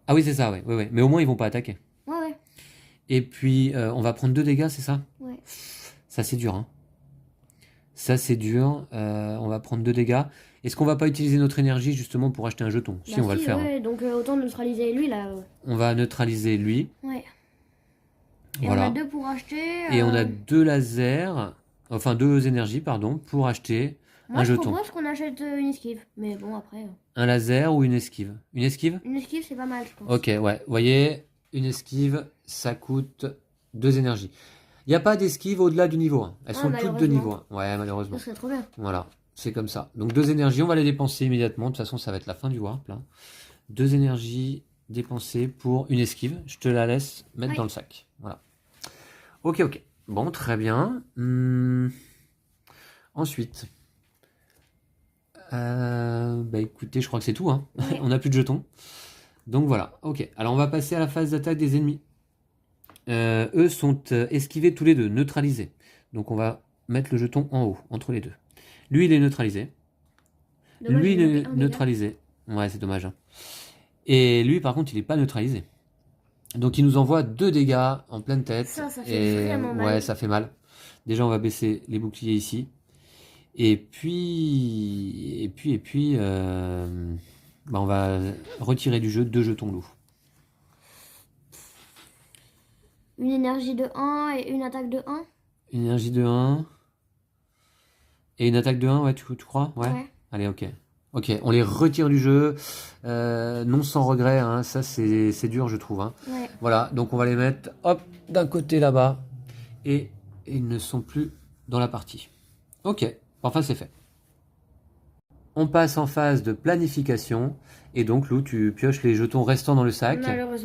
Ah oui, c'est ça, ouais. Mais au moins, ils vont pas attaquer. Ouais. Et puis, on va prendre 2 dégâts, c'est ça? Ouais. Ça, c'est dur, hein. Ça, c'est dur. On va prendre 2 dégâts. Est-ce qu'on va pas utiliser notre énergie justement pour acheter un jeton? Si, Bah on va le faire. Ouais, Hein. donc autant neutraliser lui là. On va neutraliser lui. Ouais. Et voilà. on a 2 pour acheter. Et on a 2 lasers, enfin 2 énergies, pardon, pour acheter un jeton. Moi, je propose qu'on achète une esquive. Mais bon, après. Un laser ou une esquive? Une esquive? Une esquive, c'est pas mal, je pense. Ok, ouais. Vous voyez, une esquive, ça coûte 2 énergies. Il n'y a pas d'esquive au-delà du niveau 1. Elles sont toutes de niveau 1. Ouais, malheureusement. Ça serait trop bien. Voilà, c'est comme ça. Donc 2 énergies, on va les dépenser immédiatement. De toute façon, ça va être la fin du warp, là. 2 énergies dépensées pour une esquive. Je te la laisse mettre dans le sac. Voilà. Ok, ok. Bon, très bien. Ensuite. Bah écoutez, je crois que c'est tout. Hein. Ouais. On n'a plus de jetons. Donc voilà. Ok. Alors on va passer à la phase d'attaque des ennemis. Eux sont esquivés tous les deux, neutralisés. Donc on va mettre le jeton en haut, entre les deux. Lui, il est neutralisé. Dommage, lui, il est neutralisé. Ouais, c'est dommage. Hein. Et lui, par contre, il n'est pas neutralisé. Donc il nous envoie 2 dégâts en pleine tête. Ça fait vraiment mal. Ouais, ça fait mal. Déjà, on va baisser les boucliers ici. Et puis, bah on va retirer du jeu 2 jetons loups. Une énergie de 1 et une attaque de 1. Une énergie de 1. Et une attaque de 1, ouais, tu crois? Ouais. Allez, ok. Ok, on les retire du jeu. Non sans regret, hein. Ça c'est dur, je trouve. Hein. Ouais. Voilà, donc on va les mettre, hop, d'un côté là-bas. Et ils ne sont plus dans la partie. Ok, enfin c'est fait. On passe en phase de planification. Et donc, Lou, tu pioches les jetons restants dans le sac.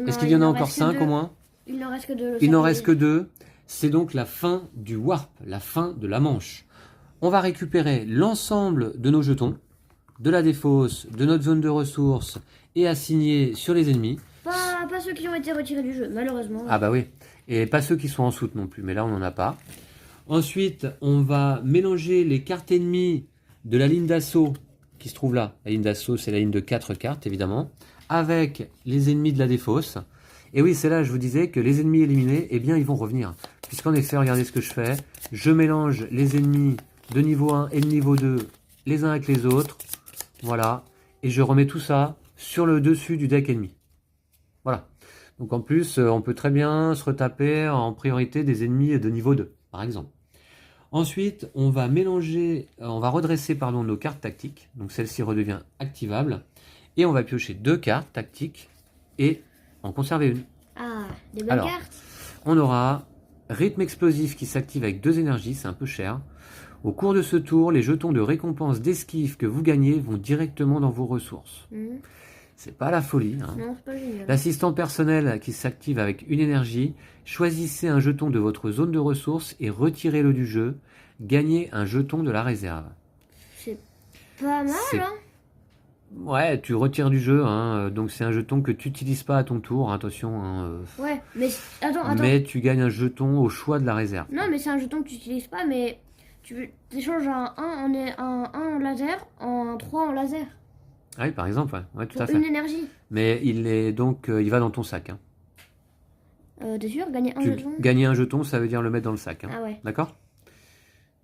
Est-ce qu'il y en a encore 5 au moins? Il n'en reste que 2. Il n'en reste que 2. C'est donc la fin du warp, la fin de la manche. On va récupérer l'ensemble de nos jetons, de la défausse, de notre zone de ressources et assigner sur les ennemis. Pas ceux qui ont été retirés du jeu, malheureusement. Ah bah oui. Et pas ceux qui sont en soute non plus, mais là on n'en a pas. Ensuite, on va mélanger les cartes ennemies de la ligne d'assaut qui se trouve là. La ligne d'assaut, c'est la ligne de 4 cartes, évidemment, avec les ennemis de la défausse. Et oui, c'est là, je vous disais que les ennemis éliminés, eh bien, ils vont revenir. Puisqu'en effet, regardez ce que je fais. Je mélange les ennemis de niveau 1 et de niveau 2, les uns avec les autres. Voilà. Et je remets tout ça sur le dessus du deck ennemi. Voilà. Donc en plus, on peut très bien se retaper en priorité des ennemis de niveau 2, par exemple. Ensuite, on va redresser nos cartes tactiques. Donc celle-ci redevient activable. Et on va piocher 2 cartes tactiques et en conserver une. Ah, des bonnes cartes. On aura rythme explosif qui s'active avec 2 énergies, c'est un peu cher. Au cours de ce tour, les jetons de récompense d'esquive que vous gagnez vont directement dans vos ressources. C'est pas la folie. Hein. Non, c'est pas génial. L'assistant personnel qui s'active avec une énergie, choisissez un jeton de votre zone de ressources et retirez-le du jeu. Gagnez un jeton de la réserve. C'est pas mal, hein. Ouais, tu retires du jeu, hein. Donc c'est un jeton que tu n'utilises pas à ton tour, hein, attention. Hein. Ouais, mais attends. Mais tu gagnes un jeton au choix de la réserve. Non, mais c'est un jeton que tu n'utilises pas, mais tu échanges un 1 en laser en 3 en laser. Ah oui, par exemple, ouais, tout à fait. Une énergie. Mais il va dans ton sac. Hein. T'es sûr? Gagner un jeton? Gagner un jeton, ça veut dire le mettre dans le sac. Hein. Ah ouais. D'accord?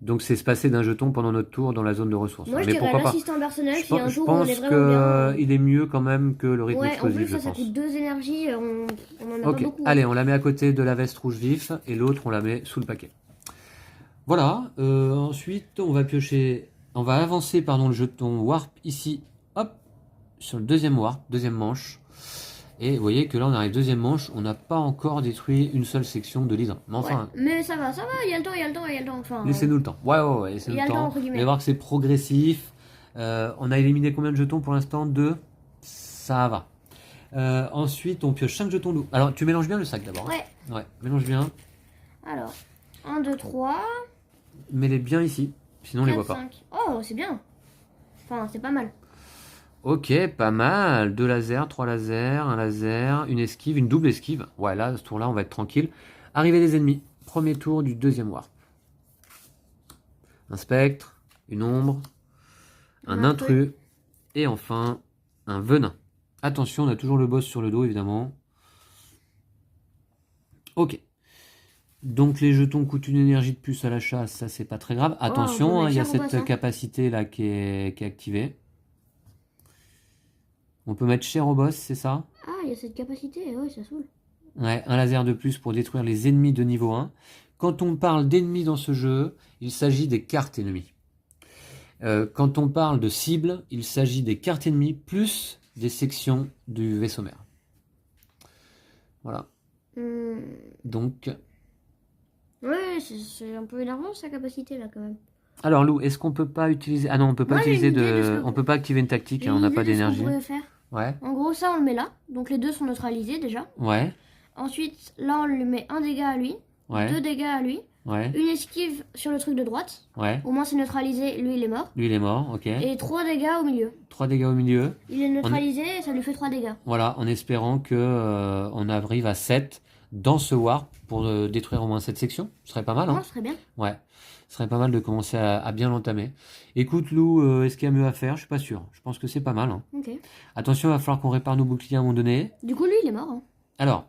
Donc c'est se passer d'un jeton pendant notre tour dans la zone de ressources. Moi, je dirais l'assistant personnel si un je jour on est pense vraiment bien. qu'il est mieux quand même que le rythme explosif. Ouais, en plus ça coûte 2 énergies, on en a pas beaucoup. Allez, on la met à côté de la veste rouge vif et l'autre on la met sous le paquet. Voilà, ensuite on va avancer le jeton warp ici, hop, sur le deuxième warp, deuxième manche. Et vous voyez que là on arrive deuxième manche, on n'a pas encore détruit une seule section de l'hydre. Mais enfin... Ouais, mais ça va, il y a le temps. Enfin, laissez-nous le temps. Ouais, laissez-nous le temps. Vous allez voir que c'est progressif. On a éliminé combien de jetons pour l'instant? 2. Ça va. Ensuite, on pioche 5 jetons loups. Alors, tu mélanges bien le sac d'abord. Ouais. Ouais, mélange bien. Alors, 1, 2, 3. Mets-les bien ici, sinon 4, on les voit 5. Pas. Oh, c'est bien. Enfin, c'est pas mal. Ok, pas mal. 2 lasers, 3 lasers, 1 laser, une esquive, une double esquive. Ouais, là, ce tour-là, on va être tranquille. Arrivée des ennemis. Premier tour du deuxième warp. Un spectre, une ombre, un intrus, et enfin, un venin. Attention, on a toujours le boss sur le dos, évidemment. Ok, Donc les jetons coûtent une énergie de plus à l'achat, ça c'est pas très grave. Attention, on peut il y a mettre cher au cette boss, hein. capacité là qui est activée. On peut mettre cher au boss, c'est ça? Ah, il y a cette capacité, ouais, ça saoule. Ouais, un laser de plus pour détruire les ennemis de niveau 1. Quand on parle d'ennemis dans ce jeu, il s'agit des cartes ennemies. Quand on parle de cibles, il s'agit des cartes ennemies plus des sections du vaisseau mère. Voilà. Donc... Ouais, c'est un peu énervant sa capacité là quand même. Alors Lou, est-ce qu'on peut pas utiliser... Ah non, on peut pas Moi, j'ai utiliser une idée de de... ce que- On peut pas activer une tactique, J'ai hein, on une n'a idée pas de ce qu'on d'énergie. pourrait faire. Ouais, En gros, ça on le met là, donc les deux sont neutralisés déjà. ouais, Ensuite, là on lui met un dégât à lui, ouais, 2 dégâts à lui, ouais, une esquive sur le truc de droite. ouais. Au moins c'est neutralisé, lui il est mort. Lui il est mort, ok. Et 3 dégâts au milieu. 3 dégâts au milieu. Il est neutralisé et ça lui fait 3 dégâts. Voilà, en espérant que on arrive à 7 dans ce warp pour détruire au moins cette section. Ce serait pas mal, hein? Non, ce serait bien. Ouais, ce serait pas mal de commencer à bien l'entamer. Écoute Lou, est-ce qu'il y a mieux à faire? Je suis pas sûr. Je pense que c'est pas mal, hein. Ok. Attention, il va falloir qu'on répare nos boucliers à un moment donné. Du coup, lui il est mort. Hein. Alors,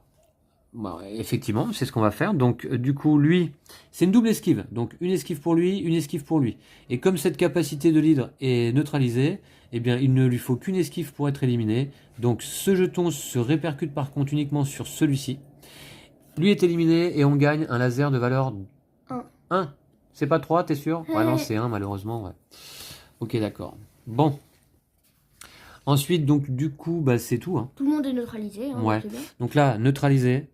bon, effectivement, c'est ce qu'on va faire. Donc, du coup, lui, c'est une double esquive. Donc, une esquive pour lui, une esquive pour lui. Et comme cette capacité de l'hydre est neutralisée, eh bien, il ne lui faut qu'une esquive pour être éliminé. Donc, ce jeton se répercute par contre uniquement sur celui-ci. Lui est éliminé et on gagne un laser de valeur 1. 1. C'est pas 3, t'es sûr? Ouais, non, Ouais. c'est 1, malheureusement, ouais. Ok, d'accord. Bon. Ensuite, donc, du coup, bah, c'est tout, hein. Tout le monde est neutralisé. Hein, Ouais. c'est bien. Donc là, neutralisé.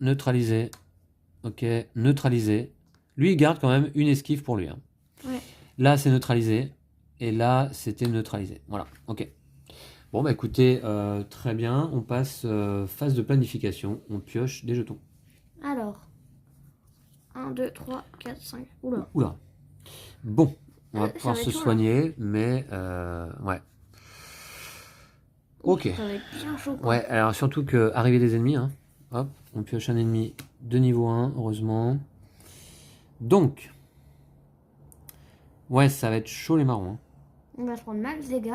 Neutralisé. Ok, neutralisé. Lui, il garde quand même une esquive pour lui, hein. Ouais. Là, c'est neutralisé. Et là, c'était neutralisé. Voilà, ok. Bon, bah écoutez, très bien. On passe phase de planification. On pioche des jetons. Alors. 1, 2, 3, 4, 5. Oula. Oula. Bon, on va Ça pouvoir va se être chaud, soigner, mais ouais. Ok. Ça va être bien chaud. Quoi. Ouais, alors surtout que arriver des ennemis, hein. Hop, on pioche un ennemi de niveau 1, heureusement. Donc, ouais, ça va être chaud les marrons, hein. On va se prendre max dégâts.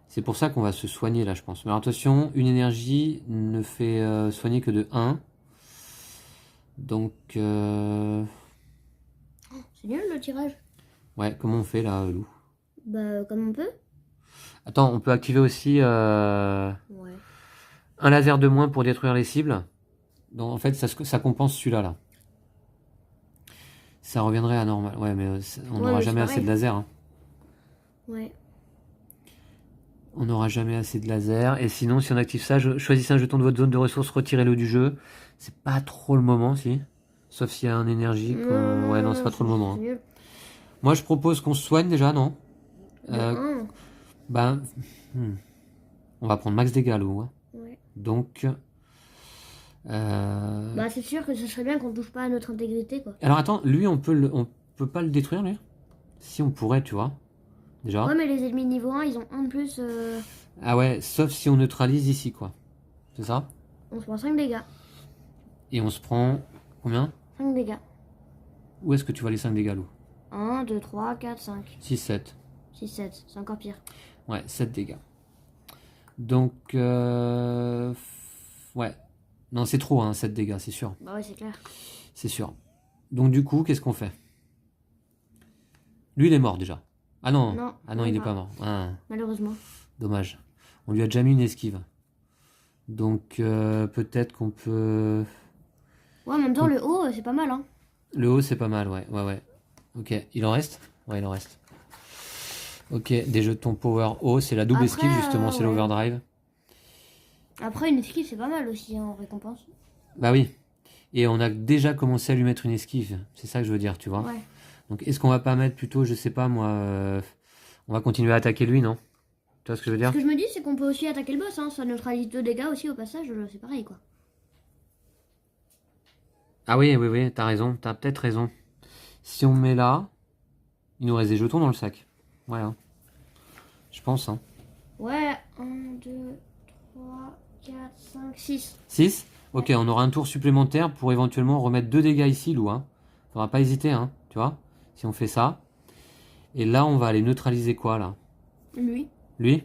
C'est pour ça qu'on va se soigner là, je pense. Mais alors, attention, une énergie ne fait soigner que de 1. Donc, C'est nul le tirage. ouais, comment on fait là, Lou? Bah, comme on peut. Attends, on peut activer aussi Ouais. un laser de moins pour détruire les cibles. Donc, en fait, ça compense celui-là, là. Ça reviendrait à normal. Ouais, mais on n'aura mais jamais c'est assez de laser, hein. Ouais. On n'aura jamais assez de laser. Et sinon, si on active ça, choisissez un jeton de votre zone de ressources, retirez-le du jeu. C'est pas trop le moment, si. Sauf s'il y a un énergie. Ouais, non, c'est pas trop le moment, hein. Nul. Moi, je propose qu'on se soigne déjà, non? Un. Ben, on va prendre max dégâts, Lou, hein. Ouais. Donc, Bah, c'est sûr que ce serait bien qu'on touche pas à notre intégrité, quoi. alors attends, lui, on peut pas le détruire, lui? Si on pourrait, tu vois. Déjà. Ouais, mais les ennemis niveau 1, ils ont un de plus. Ah ouais, sauf si on neutralise ici, quoi. C'est ça? On se prend 5 dégâts. Et on se prend combien? 5 dégâts. Où est-ce que tu vois les 5 dégâts, Lou? 1, 2, 3, 4, 5, 6, 7. 6, 7. C'est encore pire. Ouais, 7 dégâts. Donc, ouais. Non, c'est trop, hein, 7 dégâts, c'est sûr. Bah ouais, c'est clair. C'est sûr. Donc, du coup, qu'est-ce qu'on fait? Lui, il est mort déjà. Ah non, Non, ah non, il il est n'est pas mort. Ah, Malheureusement. dommage. On lui a déjà mis une esquive. Donc, peut-être qu'on peut... Ouais, en même temps, le haut, c'est pas mal, hein. Le haut, c'est pas mal, ouais, ouais, ouais. Ok, il en reste? Ouais, il en reste. Ok, des jetons power haut, c'est la double Après, esquive, justement, c'est ouais. l'overdrive. Après, une esquive, c'est pas mal aussi, hein, en récompense. Bah oui. Et on a déjà commencé à lui mettre une esquive. C'est ça que je veux dire, tu vois. Ouais. Donc, est-ce qu'on va pas mettre plutôt, je sais pas, moi... on va continuer à attaquer lui, non? Tu vois ce que je veux dire? Ce que je me dis, c'est qu'on peut aussi attaquer le boss, hein. Ça neutralise 2 dégâts aussi au passage, c'est pareil, quoi. Ah oui, oui, oui, t'as raison, t'as peut-être raison. Si on met là, il nous reste des jetons dans le sac. Ouais, hein. Je pense, hein. Ouais, 1, 2, 3, 4, 5, 6. 6? Ok, on aura un tour supplémentaire pour éventuellement remettre 2 dégâts ici, Lou, hein. Faudra pas hésiter, hein, tu vois, si on fait ça. Et là, on va aller neutraliser quoi, là? Lui. Lui?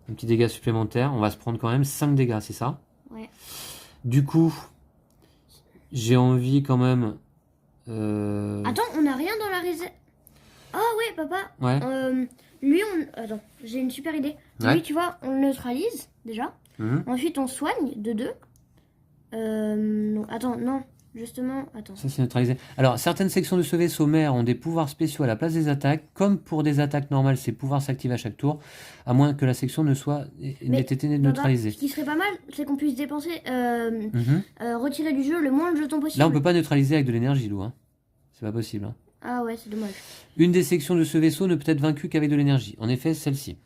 Un petit dégât supplémentaire. On va se prendre quand même 5 dégâts, c'est ça? Ouais. Du coup, J'ai envie quand même... Attends, on n'a rien dans la réserve. Ah ouais, papa. Ouais. Lui, Attends, j'ai une super idée. Ouais. Lui, tu vois, on le neutralise, déjà. Ensuite, on soigne de 2. Non, attends, non. Justement, attends. Ça, c'est neutralisé. Alors, certaines sections de ce vaisseau mère ont des pouvoirs spéciaux à la place des attaques. Comme pour des attaques normales, ces pouvoirs s'activent à chaque tour, à moins que la section n'ait été neutralisée. Ce qui serait pas mal, c'est qu'on puisse dépenser, retirer du jeu le moins de jetons possible. Là, on peut pas neutraliser avec de l'énergie, Lou. Hein. C'est pas possible. Hein. Ah ouais, c'est dommage. Une des sections de ce vaisseau ne peut être vaincue qu'avec de l'énergie. En effet, celle-ci.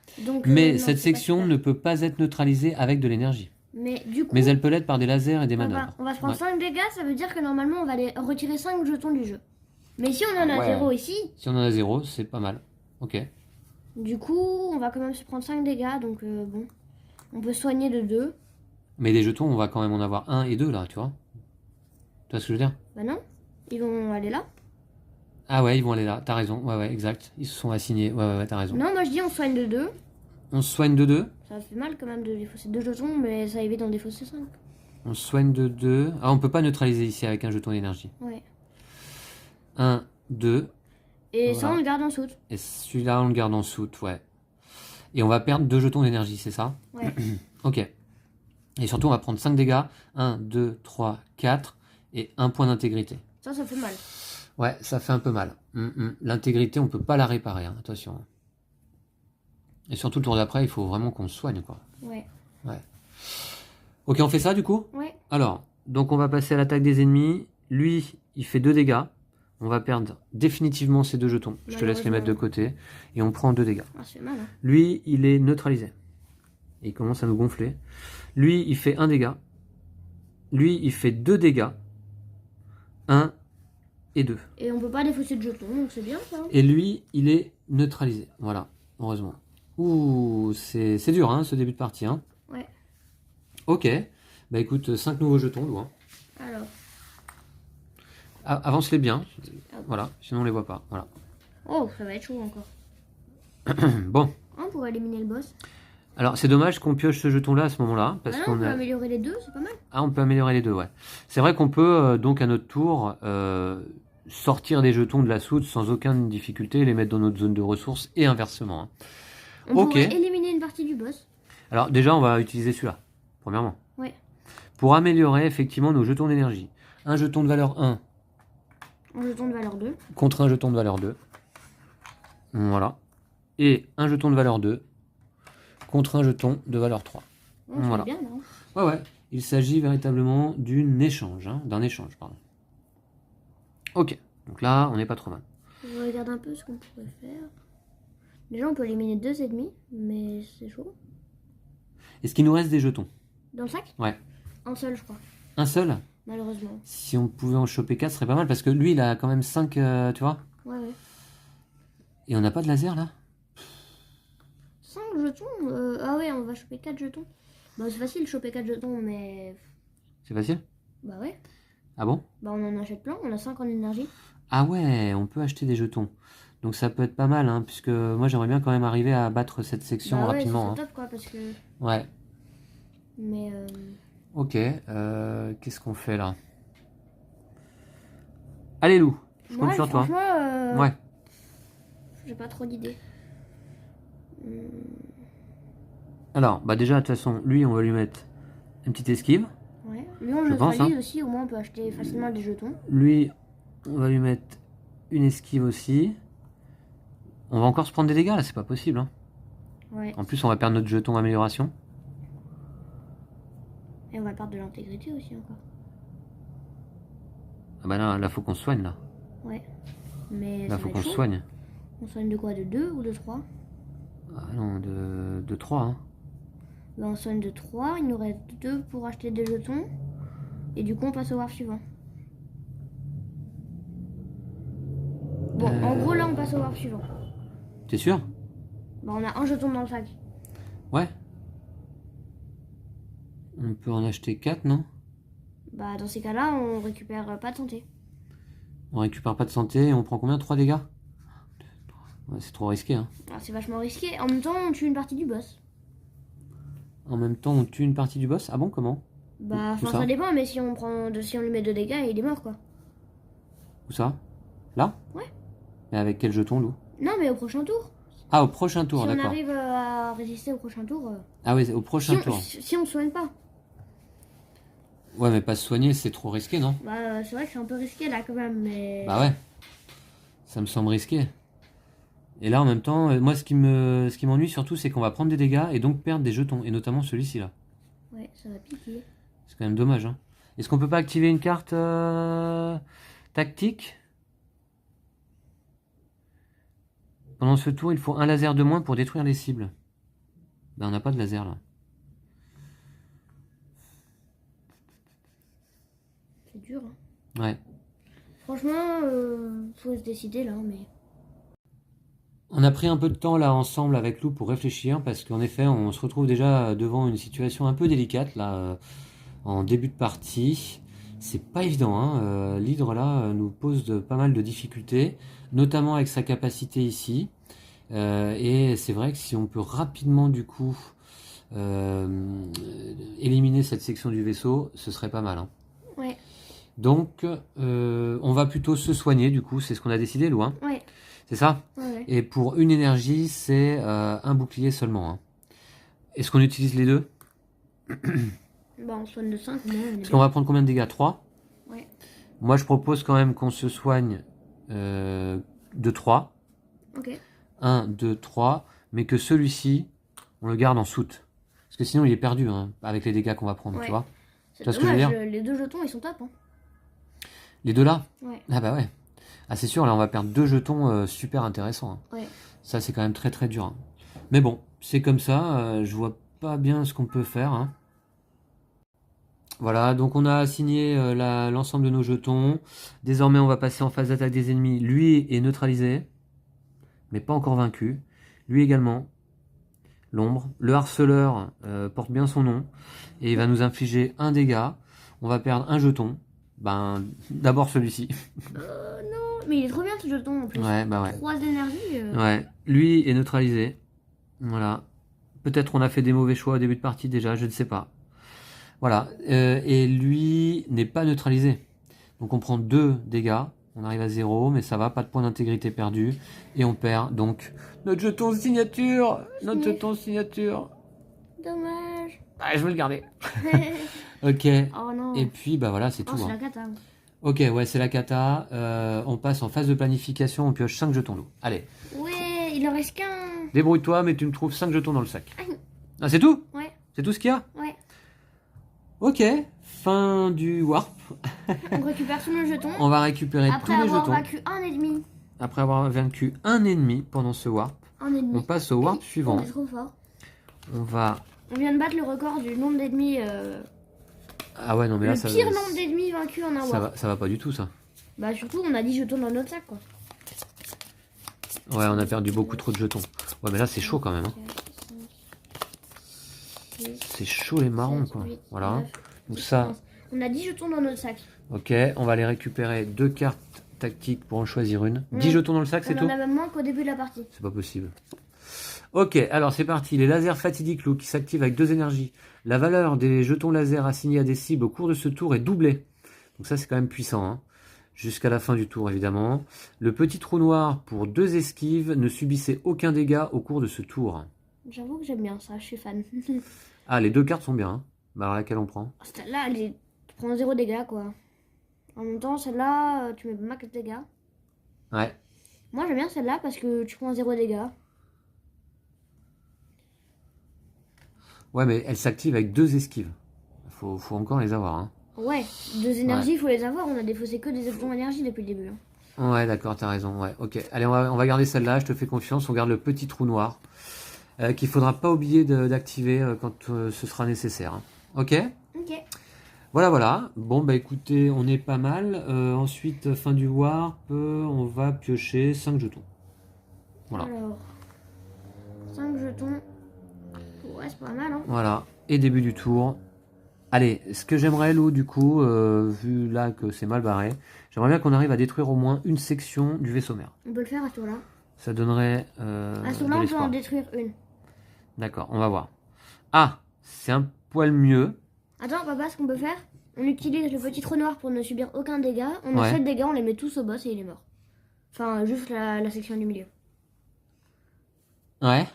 Mais cette section ne peut pas être neutralisée avec de l'énergie. Mais du coup... Mais elle peut l'être par des lasers et des manœuvres. On va se prendre 5 dégâts, ça veut dire que normalement on va aller retirer 5 jetons du jeu. Mais si on en a 0 ici... Si on en a 0, c'est pas mal. Ok. Du coup, on va quand même se prendre 5 dégâts, donc bon. On peut soigner de 2. Mais des jetons, on va quand même en avoir 1 et 2 là, tu vois. Tu vois ce que je veux dire? Bah non, ils vont aller là. Ah ouais, ils vont aller là, t'as raison. Ouais, exact. Ils se sont assignés. Ouais, t'as raison. Non, moi je dis on soigne de 2. On soigne de 2. Ça fait mal quand même de défausser 2 jetons, mais ça évite d'en défausser 5. On soigne de 2. Ah, on peut pas neutraliser ici avec un jeton d'énergie. Ouais. 1, 2. Et voilà. Ça, on le garde en soute. Et celui-là, on le garde en soute, ouais. Et on va perdre 2 jetons d'énergie, c'est ça? Ouais. Ok. Et surtout, on va prendre 5 dégâts. 1, 2, 3, 4. Et 1 point d'intégrité. Ça fait mal. Ouais, ça fait un peu mal. L'intégrité, on peut pas la réparer, hein. Attention. Et surtout, le tour d'après, il faut vraiment qu'on se soigne, quoi. Ouais. Ok, on fait ça, du coup? Ouais. Alors, donc on va passer à l'attaque des ennemis. Lui, il fait 2 dégâts. On va perdre définitivement ces 2 jetons. Je te laisse les mettre de côté. Et on prend 2 dégâts. Ah, ça fait mal, hein. Lui, il est neutralisé. Et il commence à nous gonfler. Lui, il fait 1 dégât. Lui, il fait 2 dégâts. 1 et 2. Et on peut pas défausser de jetons, donc c'est bien ça. Et lui, il est neutralisé. Voilà, heureusement. Ouh, c'est dur, hein, ce début de partie. Hein. Ouais. Ok. Bah écoute, 5 nouveaux jetons, Lou. Alors. Avance-les bien. Voilà, sinon on les voit pas. Voilà. Oh, ça va être chaud encore. Bon. On pourrait éliminer le boss. Alors, c'est dommage qu'on pioche ce jeton-là à ce moment-là. Parce on peut améliorer les deux, c'est pas mal. Ah, on peut améliorer les deux, ouais. C'est vrai qu'on peut, donc, à notre tour, sortir des jetons de la soute sans aucune difficulté et les mettre dans notre zone de ressources et inversement. Hein. On pourrait éliminer une partie du boss. Alors, déjà, on va utiliser celui-là, premièrement. Ouais. Pour améliorer, effectivement, nos jetons d'énergie. Un jeton de valeur 1. Un jeton de valeur 2. Contre un jeton de valeur 2. Voilà. Et un jeton de valeur 2. Contre un jeton de valeur 3. Voilà. Bien, non? Ouais. Il s'agit véritablement d'un échange, pardon. Ok. Donc là, on n'est pas trop mal. Je regarde un peu ce qu'on pourrait faire. Déjà, on peut éliminer 2 ennemis, mais c'est chaud. Est-ce qu'il nous reste des jetons? Dans le sac? Ouais. Un seul, je crois. Un seul? Malheureusement. Si on pouvait en choper 4, ce serait pas mal, parce que lui, il a quand même 5, tu vois? Ouais. Et on n'a pas de laser, là? 5 jetons? Ah ouais, on va choper 4 jetons. Bah, c'est facile de choper 4 jetons, mais... C'est facile? Bah ouais. Ah bon? Bah on en achète plein, on a 5 en énergie. Ah ouais, on peut acheter des jetons. Donc ça peut être pas mal, hein, puisque moi j'aimerais bien quand même arriver à battre cette section rapidement. Ouais, c'est top quoi, parce que... Ouais. Mais Ok, qu'est-ce qu'on fait là? Allez Lou, je compte sur toi. Ouais. J'ai pas trop d'idées. Alors, bah déjà de toute façon, lui on va lui mettre une petite esquive. Ouais, lui on le neutralise aussi, au moins on peut acheter facilement des jetons. Lui, on va lui mettre une esquive aussi. On va encore se prendre des dégâts là, c'est pas possible. Hein. Ouais. En plus, on va perdre notre jeton amélioration. Et on va perdre de l'intégrité aussi encore. Ah bah là faut qu'on se soigne là. Ouais. Mais là faut qu'on se soigne. On soigne de quoi? De 2 ou de 3? Ah non, de 3. Hein. Bah on soigne de 3, il nous reste 2 pour acheter des jetons. Et du coup on passe au warp suivant. Bon, en gros là on passe au warp suivant. T'es sûr? Bah on a un jeton dans le sac. Ouais. On peut en acheter 4, non? Bah dans ces cas-là, on récupère pas de santé. On récupère pas de santé et on prend combien? 3 dégâts? Ouais, c'est trop risqué. Hein. Ah, c'est vachement risqué. En même temps, on tue une partie du boss. En même temps, on tue une partie du boss? Ah bon, comment? Bah, Où enfin, ça? ça dépend, mais si on lui met 2 dégâts, il est mort, quoi. Où ça? Là? Ouais. Mais avec quel jeton, Lou? Non, mais au prochain tour. Ah, au prochain tour, Si on d'accord. arrive à résister au prochain tour. Ah oui, au prochain tour. Si on soigne pas. Ouais, mais pas se soigner, c'est trop risqué, non? Bah, c'est vrai que c'est un peu risqué là quand même, mais. Bah ouais. Ça me semble risqué. Et là, en même temps, moi, ce qui m'ennuie surtout, c'est qu'on va prendre des dégâts et donc perdre des jetons. Et notamment celui-ci, là. Ouais, ça va piquer. C'est quand même dommage, hein. Est-ce qu'on peut pas activer une carte tactique? Pendant ce tour, il faut un laser de moins pour détruire les cibles. Ben, on n'a pas de laser, là. C'est dur, hein. Ouais. Franchement, faut se décider là, mais. On a pris un peu de temps là ensemble avec Lou pour réfléchir parce qu'en effet on se retrouve déjà devant une situation un peu délicate là en début de partie. C'est pas évident, hein. L'hydre là nous pose pas mal de difficultés, notamment avec sa capacité ici. Et c'est vrai que si on peut rapidement du coup éliminer cette section du vaisseau, ce serait pas mal, hein. Ouais. Donc on va plutôt se soigner du coup, c'est ce qu'on a décidé Lou, hein. Ouais. C'est ça? Ouais. Et pour une énergie, c'est un bouclier seulement, hein. Est-ce qu'on utilise les deux? Bah, on soigne de 5, mais. Parce qu'on va prendre combien de dégâts? 3? Ouais. Moi, je propose quand même qu'on se soigne de 3. Ok. 1, 2, 3. Mais que celui-ci, on le garde en soute. Parce que sinon, il est perdu, hein, avec les dégâts qu'on va prendre, Ouais. tu vois? C'est Tu vois ce que je veux dommage, dire? les 2 jetons ils sont top, hein. Les deux là? Ouais. Ah bah ouais. Ah c'est sûr, là on va perdre 2 jetons super intéressants, hein. Ouais. Ça c'est quand même très très dur, hein. Mais bon, c'est comme ça, je vois pas bien ce qu'on peut faire, hein. Voilà, donc on a assigné l'ensemble de nos jetons. Désormais on va passer en phase d'attaque des ennemis. Lui est neutralisé, mais pas encore vaincu. Lui également. L'ombre. Le harceleur porte bien son nom. Et il va nous infliger un dégât. On va perdre un jeton. Ben, d'abord celui-ci. Non, mais il est trop bien ce jeton en plus. Ouais, bah ouais. 3 d'énergie. Ouais, lui est neutralisé. Voilà. Peut-être on a fait des mauvais choix au début de partie déjà, je ne sais pas. Voilà. Et lui n'est pas neutralisé. Donc on prend 2 dégâts. On arrive à 0, mais ça va, pas de point d'intégrité perdu. Et on perd donc notre jeton signature. Notre jeton signature. Dommage. Ah, je vais le garder. Ok. Oh non. Et puis bah voilà, c'est Oh, tout, c'est hein. la cata. Ok, ouais, c'est la cata. On passe en phase de planification, on pioche 5 jetons d'eau. Allez, Ouais, il en reste qu'un. débrouille-toi, mais tu me trouves 5 jetons dans le sac. Aïe. Ah, c'est tout? Ouais, C'est tout ce qu'il y a? ouais. Ok, fin du warp. On récupère tous nos jetons. On va récupérer Après tous les avoir jetons. vaincu un ennemi. Après avoir vaincu un ennemi pendant ce warp. Un ennemi. On passe au warp On suivant. est trop fort. On va... On vient de battre le record du nombre d'ennemis. Ah ouais, non mais là, Le ça, pire nombre d'ennemis vaincus en un warp. ça va pas du tout, ça. Bah surtout, on a 10 jetons dans notre sac, quoi. Ouais, on a perdu beaucoup trop de jetons. Ouais, mais là, c'est chaud quand même, hein. C'est chaud les marrons, quoi. Voilà. Donc ça... On a 10 jetons dans notre sac. Ok, on va aller récupérer 2 cartes tactiques pour en choisir une. Ouais. 10 jetons dans le sac, c'est On tout? en a même moins qu'au début de la partie. C'est pas possible. Ok, alors c'est parti. Les lasers fatidiques Lou qui s'activent avec 2 énergies. La valeur des jetons laser assignés à des cibles au cours de ce tour est doublée. Donc ça c'est quand même puissant, hein. Jusqu'à la fin du tour évidemment. Le petit trou noir pour 2 esquives ne subissait aucun dégât au cours de ce tour. J'avoue que j'aime bien ça, je suis fan. Ah, les 2 cartes sont bien, hein. Bah alors laquelle on prend? Celle-là, tu prends 0 dégâts, quoi. En même temps, celle-là, tu mets max dégâts. Ouais. Moi, j'aime bien celle-là parce que tu prends 0 dégâts. Ouais, mais elle s'active avec 2 esquives. Faut encore les avoir, hein. Ouais, 2 énergies, il faut les avoir. On a défaussé que des jetons énergie depuis le début, hein. Ouais, d'accord, t'as raison. Ouais, ok. Allez, on va garder celle-là, je te fais confiance. On garde le petit trou noir qu'il faudra pas oublier d'activer quand ce sera nécessaire, hein. Ok? Ok. Voilà, voilà. Bon, bah écoutez, on est pas mal. Ensuite, fin du warp, on va piocher 5 jetons. Voilà. Alors, 5 jetons. Ouais, c'est pas mal, hein. Voilà. Et début du tour. Allez, ce que j'aimerais, Lou, du coup, vu là que c'est mal barré, j'aimerais bien qu'on arrive à détruire au moins une section du vaisseau mère. On peut le faire à ce tour-là. Ça donnerait À ce de tour-là, on peut en l'espoir. détruire une. D'accord, on va voir. Ah, c'est un poil mieux. Attends, papa, ce qu'on peut faire, on utilise le petit trou noir pour ne subir aucun dégât. On a 7 dégâts, on les met tous au boss et il est mort. Enfin, juste la section du milieu. Ouais.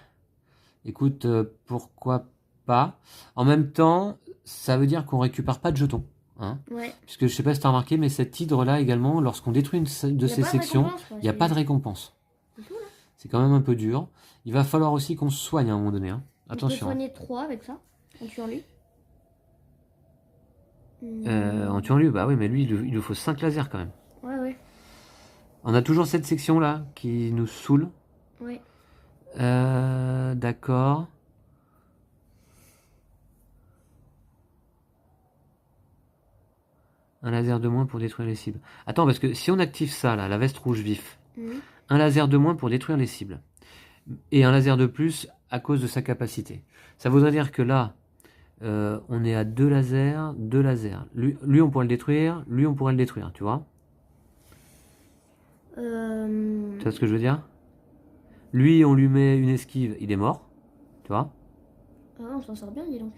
Écoute, pourquoi pas. En même temps, ça veut dire qu'on récupère pas de jetons. Hein, ouais. Puisque je sais pas si tu as remarqué, mais cet hydre-là également, lorsqu'on détruit une de ces sections, il n'y a pas de récompense. C'est quand même un peu dur. Il va falloir aussi qu'on se soigne à un moment donné. Hein. Attention. On peut soigner 3 avec ça, en tuant lui. En tuant lui, bah oui, mais lui, il lui faut 5 lasers quand même. Ouais. On a toujours cette section-là qui nous saoule. Ouais. D'accord. Un laser de moins pour détruire les cibles. Attends, parce que si on active ça, là, la veste rouge vif, un laser de moins pour détruire les cibles, et un laser de plus à cause de sa capacité. Ça voudrait dire que là, on est à 2 lasers, 2 lasers. Lui, on pourrait le détruire, lui, on pourrait le détruire, tu vois? Tu vois ce que je veux dire? Lui, on lui met une esquive, il est mort, tu vois? Ah, on s'en sort bien, dis donc.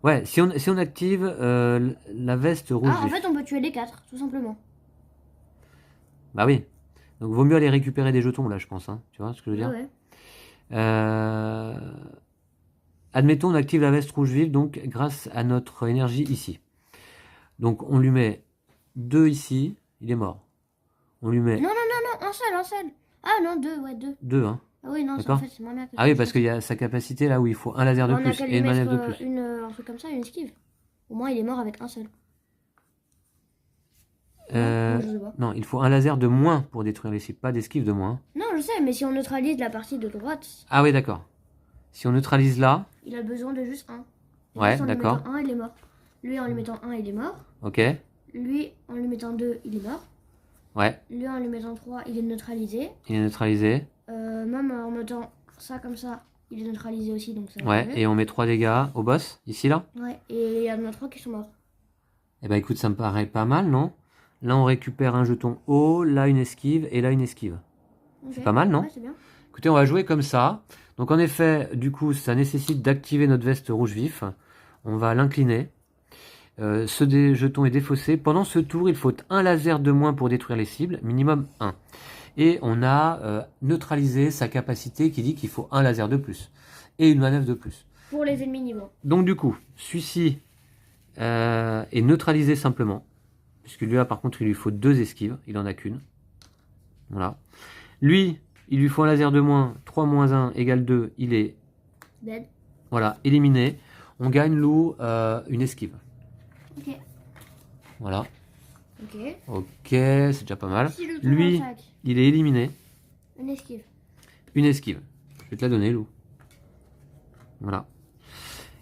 Ouais, si on active la veste rouge. Ah, en fait, on peut tuer les 4, tout simplement. Bah oui. Donc, vaut mieux aller récupérer des jetons, là, je pense. Hein. Tu vois ce que je veux dire? Ouais. Admettons, on active la veste rouge vive, donc, grâce à notre énergie ici. Donc, on lui met 2 ici, il est mort. On lui met... Non, un seul. Ah non, 2, ouais, 2. 2, hein. Ah oui, non, en fait, c'est moins bien que Ah oui, parce qu'il y a sa capacité là où il faut un laser de plus et une manœuvre de plus. Un truc comme ça, une esquive. Au moins, il est mort avec un seul. Non, il faut un laser de moins pour détruire les cibles, pas d'esquive de moins. Non, je sais, mais si on neutralise la partie de droite... Ah oui, d'accord. Si on neutralise là... Il a besoin de juste 1. Ouais, d'accord. En lui mettant 1, il est mort. Lui, en lui mettant 1, il est mort. Ok. Lui, en lui mettant 2, il est mort. Ouais. Lui, en lui mettant 3, il est neutralisé. Il est neutralisé. Même en mettant ça comme ça, il est neutralisé aussi. Donc ça ouais, et on met 3 dégâts au boss, ici, là. Ouais, et il y en a 3 qui sont morts. Eh ben écoute, ça me paraît pas mal, non? Là, on récupère un jeton haut, là une esquive, et là une esquive. Okay. C'est pas mal, non? Ouais, c'est bien. Écoutez, on va jouer comme ça. Donc en effet, du coup, ça nécessite d'activer notre veste rouge vif. On va l'incliner. Ce jeton est défaussé. Pendant ce tour, il faut un laser de moins pour détruire les cibles, minimum 1. Et on a neutralisé sa capacité qui dit qu'il faut un laser de plus. Et une manœuvre de plus. Pour les ennemis niveau. Donc du coup, celui-ci est neutralisé simplement. Puisque lui là par contre il lui faut 2 esquives, il en a qu'une. Voilà. Lui, il lui faut un laser de moins, 3 moins 1 égale 2, il est dead. Voilà, éliminé. On gagne Lou une esquive. Ok. Voilà. Ok. Ok, c'est déjà pas mal. Si lui, il est éliminé. Une esquive. Une esquive. Je vais te la donner, Lou. Voilà.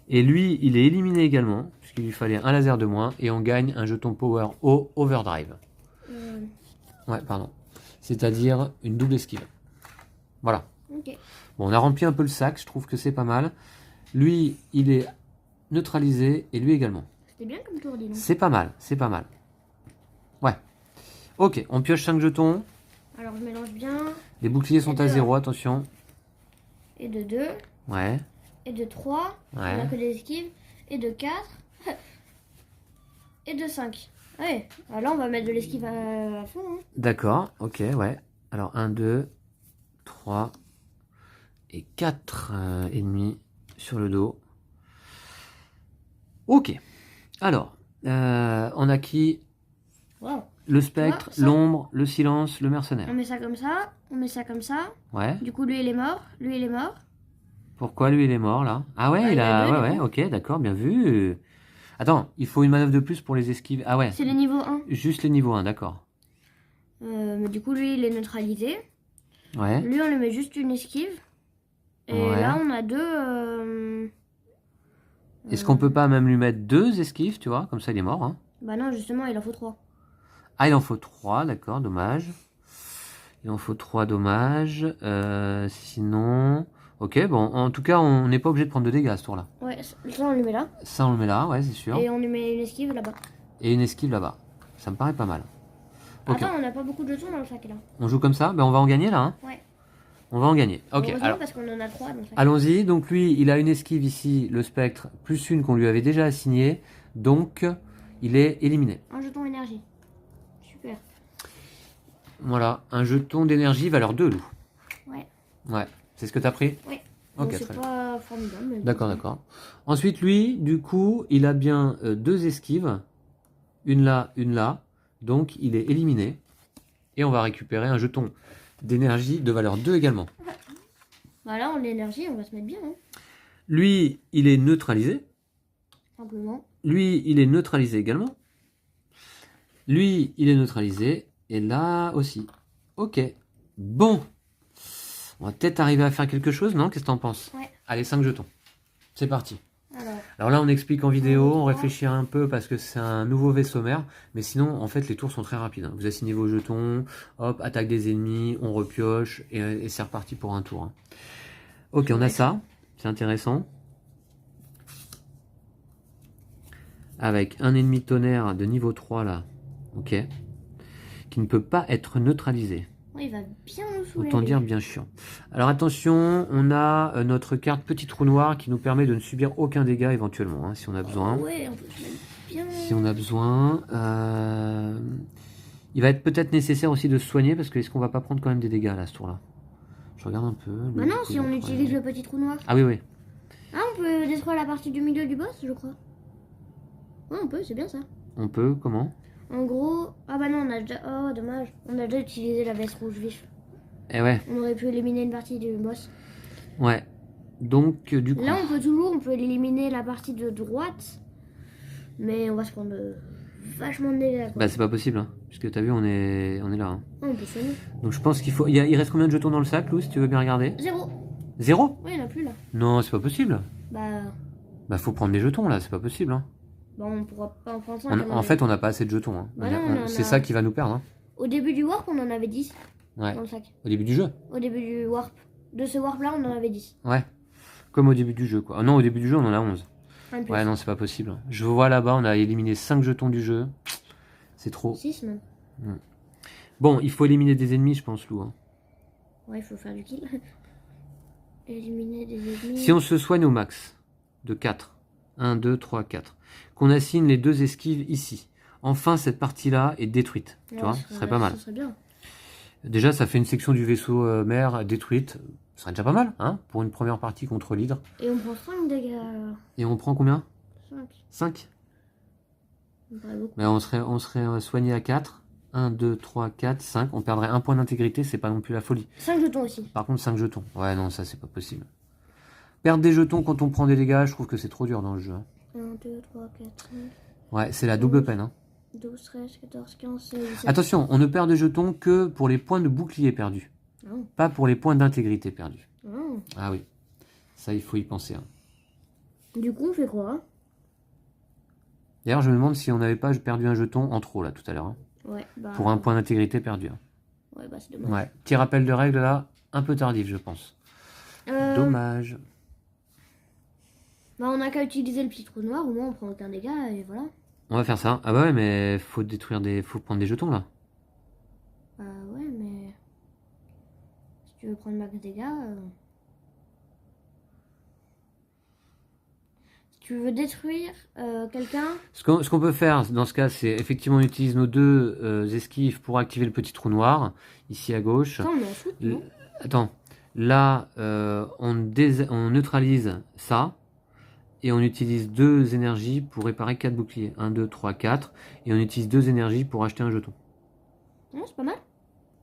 Et lui, il est éliminé également, puisqu'il lui fallait un laser de moins, et on gagne un jeton Power au Overdrive. Ouais, pardon. C'est-à-dire une double esquive. Voilà. Ok. Bon, on a rempli un peu le sac, je trouve que c'est pas mal. Lui, il est neutralisé, et lui également. C'était bien comme tour, dis donc. C'est pas mal, c'est pas mal. Ouais. Ok, on pioche 5 jetons. Alors, je mélange bien. Les boucliers sont à 0, attention. Et de 2. Ouais. Et de 3. Ouais. On a que des esquives. Et de 4. Et de 5. Ouais. Alors là, on va mettre de l'esquive à fond. Hein. D'accord, ok, ouais. Alors, 1, 2, 3 et 4 ennemis sur le dos. Ok. Alors, on a qui? Wow. Le spectre, l'ombre, le silence, le mercenaire. On met ça comme ça, on met ça comme ça. Ouais. Du coup, lui, il est mort. Lui, il est mort. Pourquoi lui, il est mort, là? Ah ouais, il a... Ouais, ok, d'accord, bien vu. Attends, il faut une manœuvre de plus pour les esquives. Ah ouais. C'est les niveaux 1. Juste les niveaux 1, d'accord. Mais du coup, lui, il est neutralisé. Ouais. Lui, on lui met juste une esquive. Et là, on a 2... Est-ce qu'on peut pas même lui mettre 2 esquives, tu vois? Comme ça, il est mort, hein? Bah non, justement, il en faut 3. Ah, il en faut 3, d'accord, dommage. Il en faut 3, dommage. Sinon... Ok, bon, en tout cas, on n'est pas obligé de prendre de dégâts à ce tour-là. Ouais, ça, on le met là. Ça, on le met là, ouais, c'est sûr. Et on lui met une esquive là-bas. Et une esquive là-bas. Ça me paraît pas mal. Okay. Attends, on n'a pas beaucoup de jetons dans le sac, là. On joue comme ça? Ben, on va en gagner, là, hein? Ouais. On va en gagner. Ok, Heureusement, alors, parce qu'on en a 3. allons-y. Donc lui, il a une esquive ici, le spectre, plus une qu'on lui avait déjà assignée. Donc, il est éliminé. Un jeton énergie. Super. Voilà, un jeton d'énergie valeur 2, loup. Ouais. Ouais, c'est ce que tu as pris? Ouais. Ok, Bon, très c'est bien. pas formidable. Mais D'accord, d'accord. Ensuite, lui, du coup, il a bien 2 esquives. Une là. Donc, il est éliminé. Et on va récupérer un jeton d'énergie de valeur 2 également. Bah là, on a l'énergie, on va se mettre bien. Hein. Lui, il est neutralisé. Simplement. Lui, il est neutralisé également. Lui, il est neutralisé. Et là aussi. Ok. Bon. On va peut-être arriver à faire quelque chose, non? Qu'est-ce que t'en penses? Ouais. Allez, 5 jetons. C'est parti. Alors, Alors là, on explique en vidéo, on 3. réfléchit un peu parce que c'est un nouveau vaisseau mère. Mais sinon, en fait, les tours sont très rapides. Hein. Vous assignez vos jetons, hop, attaque des ennemis, on repioche et c'est reparti pour un tour. Hein. Ok, on a ça. C'est intéressant. Avec un ennemi tonnerre de niveau 3 là. Ok. Qui ne peut pas être neutralisé. Ouais, il va bien nous saouler. Autant dire bien chiant. Alors attention, on a notre carte petit trou noir qui nous permet de ne subir aucun dégât éventuellement, hein, si on a besoin. Ouais, on peut se mettre bien. Si on a besoin. Il va être peut-être nécessaire aussi de se soigner parce que est-ce qu'on va pas prendre quand même des dégâts là, ce tour-là? Je regarde un peu. Bah non, si on utilise le petit trou noir. Ah oui, oui. Ah, on peut détruire la partie du milieu du boss, je crois. Ouais, on peut, c'est bien ça. On peut, comment? En gros... Ah bah non, on a déjà... Oh, dommage. On a déjà utilisé la veste rouge vif. Eh ouais. On aurait pu éliminer une partie du boss. Ouais. Donc, du coup... Là, on peut éliminer la partie de droite. Mais on va se prendre vachement de dégâts, quoi. Bah c'est pas possible, hein, puisque t'as vu, on est là. Hein. Ah, on peut soigner. Donc je pense qu'il faut... Il reste combien de jetons dans le sac, Lou, si tu veux bien regarder? 0. 0? Ouais, il n'y en a plus, là. Non, c'est pas possible. Bah, faut prendre des jetons, là, c'est pas possible. Hein. bah on pourra pas en prendre 5. En fait, on n'a pas assez de jetons. Hein. Bah non, C'est ça qui va nous perdre. Hein. Au début du warp, on en avait 10 Ouais. dans le sac. Au début du jeu. Au début du warp. De ce warp-là, on en avait 10. Ouais. Comme au début du jeu, quoi. Ah non, au début du jeu, on en a 11. Ouais, non, c'est pas possible. Je vois là-bas, on a éliminé 5 jetons du jeu. C'est trop. 6 même. Bon, il faut éliminer des ennemis, je pense, Lou. Hein. Ouais, il faut faire du kill. Éliminer des ennemis. Si on se soigne au max de 4. 1, 2, 3, 4. Qu'on assigne les 2 esquives ici. Enfin, cette partie-là est détruite. Tu vois, ce serait pas mal. Ça serait bien. Déjà, ça fait une section du vaisseau mère détruite. Ce serait déjà pas mal, hein, pour une première partie contre l'hydre. Et on prend 5 dégâts alors. Et on prend combien? 5. 5. Pas beaucoup. Mais on serait soigné à 4. 1, 2, 3, 4, 5. On perdrait un point d'intégrité, c'est pas non plus la folie. 5 jetons aussi. Par contre, 5 jetons. Ouais, non, ça, c'est pas possible. Perdre des jetons quand on prend des dégâts, je trouve que c'est trop dur dans le jeu. 1, 2, 3, 4, 5, Ouais, c'est la double peine. Hein. 12, 13, 14, 15, 16, 17. Attention, on ne perd de jetons que pour les points de bouclier perdus. Non. Pas pour les points d'intégrité perdus. Non. Ah oui, ça, il faut y penser. Hein. Du coup, on fait quoi? D'ailleurs, je me demande si on n'avait pas perdu un jeton en trop, là, tout à l'heure. Hein. Ouais, bah... Pour un point d'intégrité perdu. Hein. Ouais, bah c'est dommage. Ouais, petit rappel de règle, là, un peu tardif, je pense. Dommage. Bah, on a qu'à utiliser le petit trou noir, au moins on prend aucun dégât, et voilà. On va faire ça. Ah bah ouais, mais faut prendre des jetons, là. Ouais, mais... Si tu veux prendre max dégâts... Si tu veux détruire quelqu'un... Ce qu'on peut faire, dans ce cas, c'est effectivement on utilise nos 2 esquives pour activer le petit trou noir, ici à gauche. Ça, on est en foot, non? Attends, là, on neutralise ça. Et on utilise 2 énergies pour réparer 4 boucliers. 1, 2, 3, 4. Et on utilise 2 énergies pour acheter un jeton. Non, c'est pas mal.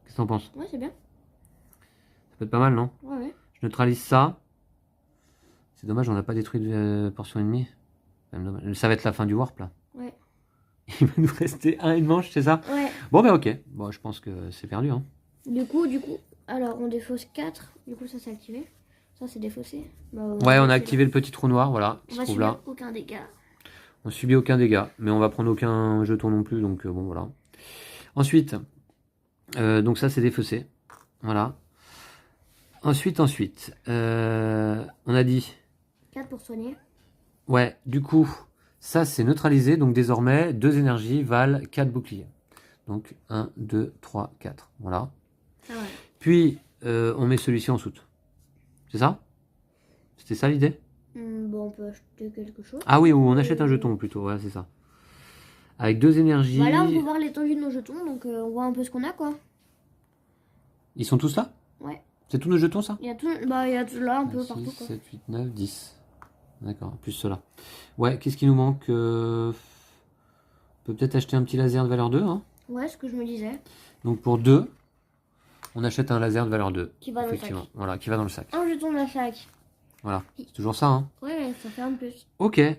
Qu'est-ce que t'en penses? Ouais, c'est bien. Ça peut être pas mal, non? Ouais, ouais. Je neutralise ça. C'est dommage, on n'a pas détruit de portion ennemie. Ça va être la fin du warp, là. Ouais. Il va nous rester un manche, c'est ça? Ouais. Bon, ben ok. Bon, je pense que c'est perdu, hein. Du coup, alors on défausse 4. Du coup, ça c'est activé. Ça c'est défaussé. Bah, Ouais, on a activé le petit trou noir, voilà, qui on se va trouve subir là. aucun dégât. On subit aucun dégât, mais on va prendre aucun jeton non plus, donc bon, voilà. Ensuite, donc ça c'est défaussé. Voilà. Ensuite, on a dit... 4 pour soigner. Ouais, du coup, ça c'est neutralisé, donc désormais, 2 énergies valent 4 boucliers. Donc 1, 2, 3, 4, voilà. Ah ouais. Puis, on met celui-ci en soute. C'est ça? C'était ça l'idée? Bon, on peut acheter quelque chose. Ah oui, ou on achète un jeton plutôt, voilà, c'est ça. Avec 2 énergies. Voilà, on peut voir l'étendue de nos jetons, donc on voit un peu ce qu'on a, quoi. Ils sont tous là? Ouais. C'est tous nos jetons, ça? Il y a tout, bah, il y a tout là, un peu 6, partout, quoi. 7, 8, 9, 10. D'accord, plus cela. Ouais, qu'est-ce qui nous manque? On peut peut-être acheter un petit laser de valeur 2, hein? Ouais, ce que je me disais. Donc pour 2, on achète un laser de valeur 2. Qui va dans le effectivement. sac. Voilà, qui va dans le sac. Un jeton de chaque. Voilà, c'est toujours ça, hein? Ouais, ça fait un plus. Ok. Eh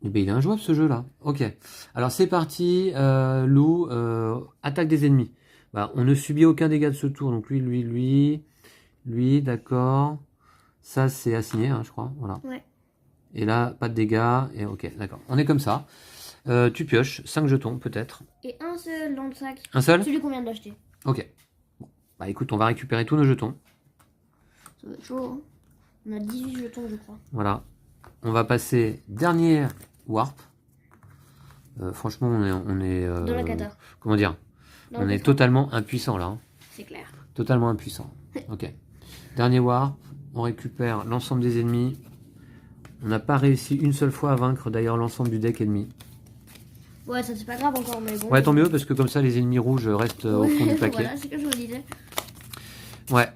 ben, il est injouable ce jeu-là. Ok. Alors c'est parti. Lou, attaque des ennemis. Bah, on ne subit aucun dégât de ce tour. Donc lui, d'accord. Ça c'est assigné, hein, je crois. Voilà. Ouais. Et là, pas de dégâts. Et ok, d'accord. On est comme ça. Tu pioches 5 jetons peut-être. Et un seul dans le sac. Un seul? Celui qu'on vient d'acheter. Ok. Bon. Bah écoute, on va récupérer tous nos jetons. Ça va être chaud, hein. On a 18 jetons, je crois. Voilà. On va passer dernière warp. Franchement, on est Dans la cata. comment dire? Dans On le est pétrole. totalement impuissant là. Hein. C'est clair. Totalement impuissant. Ok. Dernier warp. On récupère l'ensemble des ennemis. On n'a pas réussi une seule fois à vaincre d'ailleurs l'ensemble du deck ennemi. Ouais, ça c'est pas grave encore, mais bon. Ouais, tant mieux parce que comme ça les ennemis rouges restent au fond du paquet. Voilà, c'est ce que je vous disais. Ouais.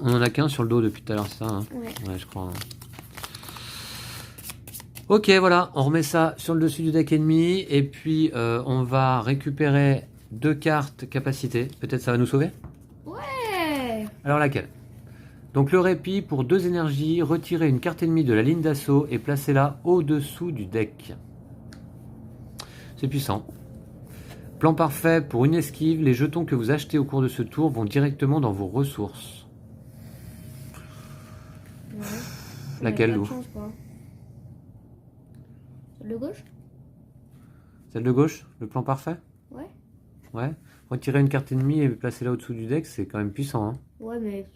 On en a qu'un sur le dos depuis tout à l'heure, c'est ça hein? Ouais. Je crois. Hein. Ok, voilà, on remet ça sur le dessus du deck ennemi et puis on va récupérer 2 cartes capacité. Peut-être ça va nous sauver? Ouais. Alors laquelle? Donc le répit pour 2 énergies, retirez une carte ennemie de la ligne d'assaut et placez-la au-dessous du deck. C'est puissant. Plan parfait pour une esquive, les jetons que vous achetez au cours de ce tour vont directement dans vos ressources. Ouais. Laquelle, Lou? Lou? Celle de gauche? Celle de gauche? Le plan parfait? Ouais. Ouais. Retirer une carte ennemie et placez-la au-dessous du deck, c'est quand même puissant. Hein. Ouais, mais...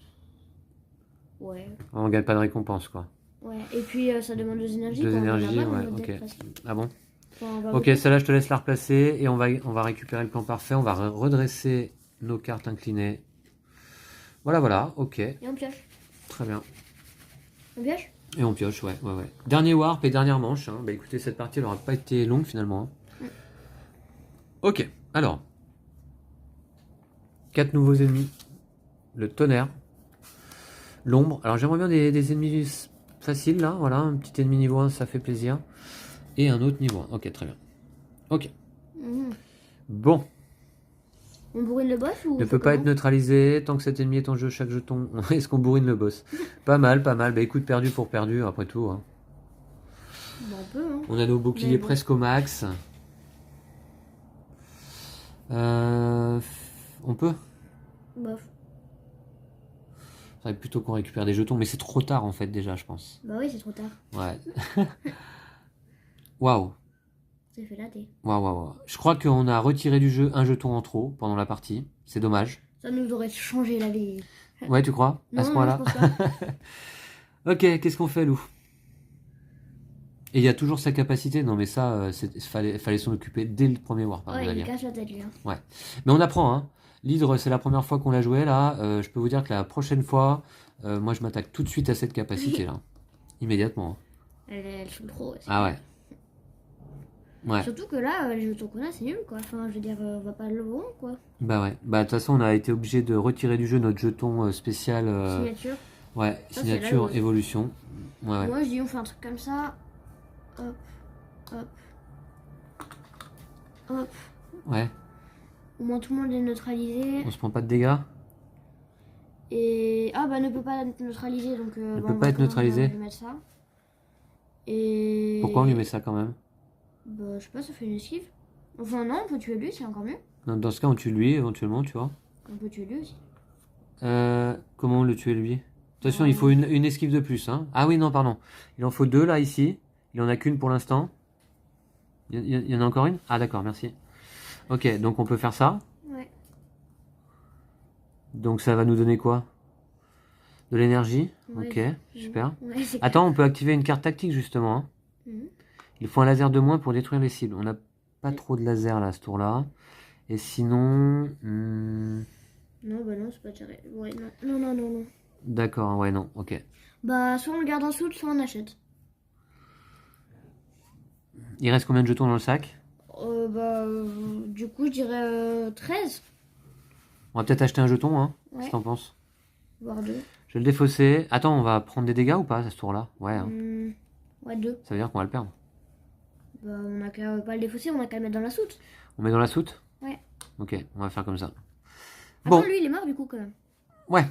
Ouais. On gagne pas de récompense, quoi. Ouais. Et puis, ça demande 2 énergies. 2 quoi. énergies, On en a pas dans ouais, notre ok. deck, presque. Ah bon? Enfin, on va Ok, voter. celle-là, je te laisse la replacer et on va récupérer le plan parfait. On va redresser nos cartes inclinées. Voilà, voilà, ok. Et on pioche. Très bien. On pioche? Et on pioche, ouais. Dernier warp et dernière manche. Hein. Bah écoutez, cette partie, elle n'aura pas été longue finalement. Hein. Ok, alors. 4 nouveaux ennemis. Le tonnerre. L'ombre. Alors j'aimerais bien des ennemis faciles là. Voilà, un petit ennemi niveau 1, ça fait plaisir. Et un autre niveau 1. Ok, très bien. Ok. Bon. On bourrine le boss ou Ne peut pas être neutralisé tant que cet ennemi est en jeu. Chaque jeton. Est-ce qu'on bourrine le boss? Pas mal, pas mal. Bah écoute, perdu pour perdu après tout. Hein. Bon, on peut, hein. On a nos boucliers bon. presque au max. On peut? Bof. Faudrait plutôt qu'on récupère des jetons, mais c'est trop tard en fait déjà, je pense. Bah oui, c'est trop tard. Ouais. Waouh. Ça fait latter. Waouh. Je crois qu'on a retiré du jeu un jeton en trop pendant la partie. C'est dommage. Ça nous aurait changé la vie. Ouais, tu crois? À ce point-là? je pense pas. Ok, qu'est-ce qu'on fait, Lou? Et il y a toujours sa capacité. Non, mais ça, fallait s'en occuper dès le premier warp. Ouais, il cache la tête, lui. Hein. Ouais. Mais on apprend, hein. L'hydre, c'est la première fois qu'on l'a joué, là. Je peux vous dire que la prochaine fois, moi, je m'attaque tout de suite à cette capacité-là. Immédiatement. Elles sont trop aussi. Ah ouais. Ouais. Surtout que là, les jetons qu'on a, c'est nul, quoi. Enfin, je veux dire, on va pas le voir, quoi. Bah ouais. Bah de toute façon, on a été obligé de retirer du jeu notre jeton spécial. Signature. Ouais, Ça, signature, c'est là, évolution. Ouais. Moi, je dis, on fait un truc comme ça. Hop. Hop. Hop. Ouais. Au moins, tout le monde est neutralisé. On se prend pas de dégâts? Et... Ah, bah, ne peut pas être neutralisé, donc... Ne bah, peut on pas va être quand même, neutralisé. lui mettre ça. Et... Pourquoi on lui met ça quand même? Bah, je sais pas, ça fait une esquive. Enfin, non, on peut tuer lui, c'est encore mieux. Dans ce cas, on tue lui éventuellement, tu vois. On peut tuer lui aussi. Comment le tuer lui? Attention, il faut une esquive de plus. Hein. Ah oui, non, pardon. Il en faut 2 là, ici. Il en a qu'une pour l'instant. Il y en a encore une? Ah d'accord, merci. Ok, donc on peut faire ça. Ouais. Donc ça va nous donner quoi? De l'énergie. Ouais, Ok, super. Ouais, c'est Attends, on peut activer une carte tactique justement. Hein. Mhm. Il faut un laser de moins pour détruire les cibles. On n'a pas trop de laser là, à ce tour-là. Et sinon... Non, bah non, c'est pas tiré. Ouais, non. Non. D'accord, ouais, non, ok. Bah, soit on le garde en soute, soit on achète. Il reste combien de jetons dans le sac? Du coup, je dirais 13. On va peut-être acheter un jeton, hein. Ouais. Qu'est-ce que t'en penses? Voire 2. Je vais le défausser. Attends, on va prendre des dégâts ou pas à ce tour-là? Ouais, hein. Ouais, 2. Ça veut dire qu'on va le perdre. Bah, on a qu'à pas le défausser, on a qu'à le mettre dans la soute. On met dans la soute? Ouais. Ok, on va faire comme ça. Attends, Bon. lui, il est mort du coup, quand même. Ouais.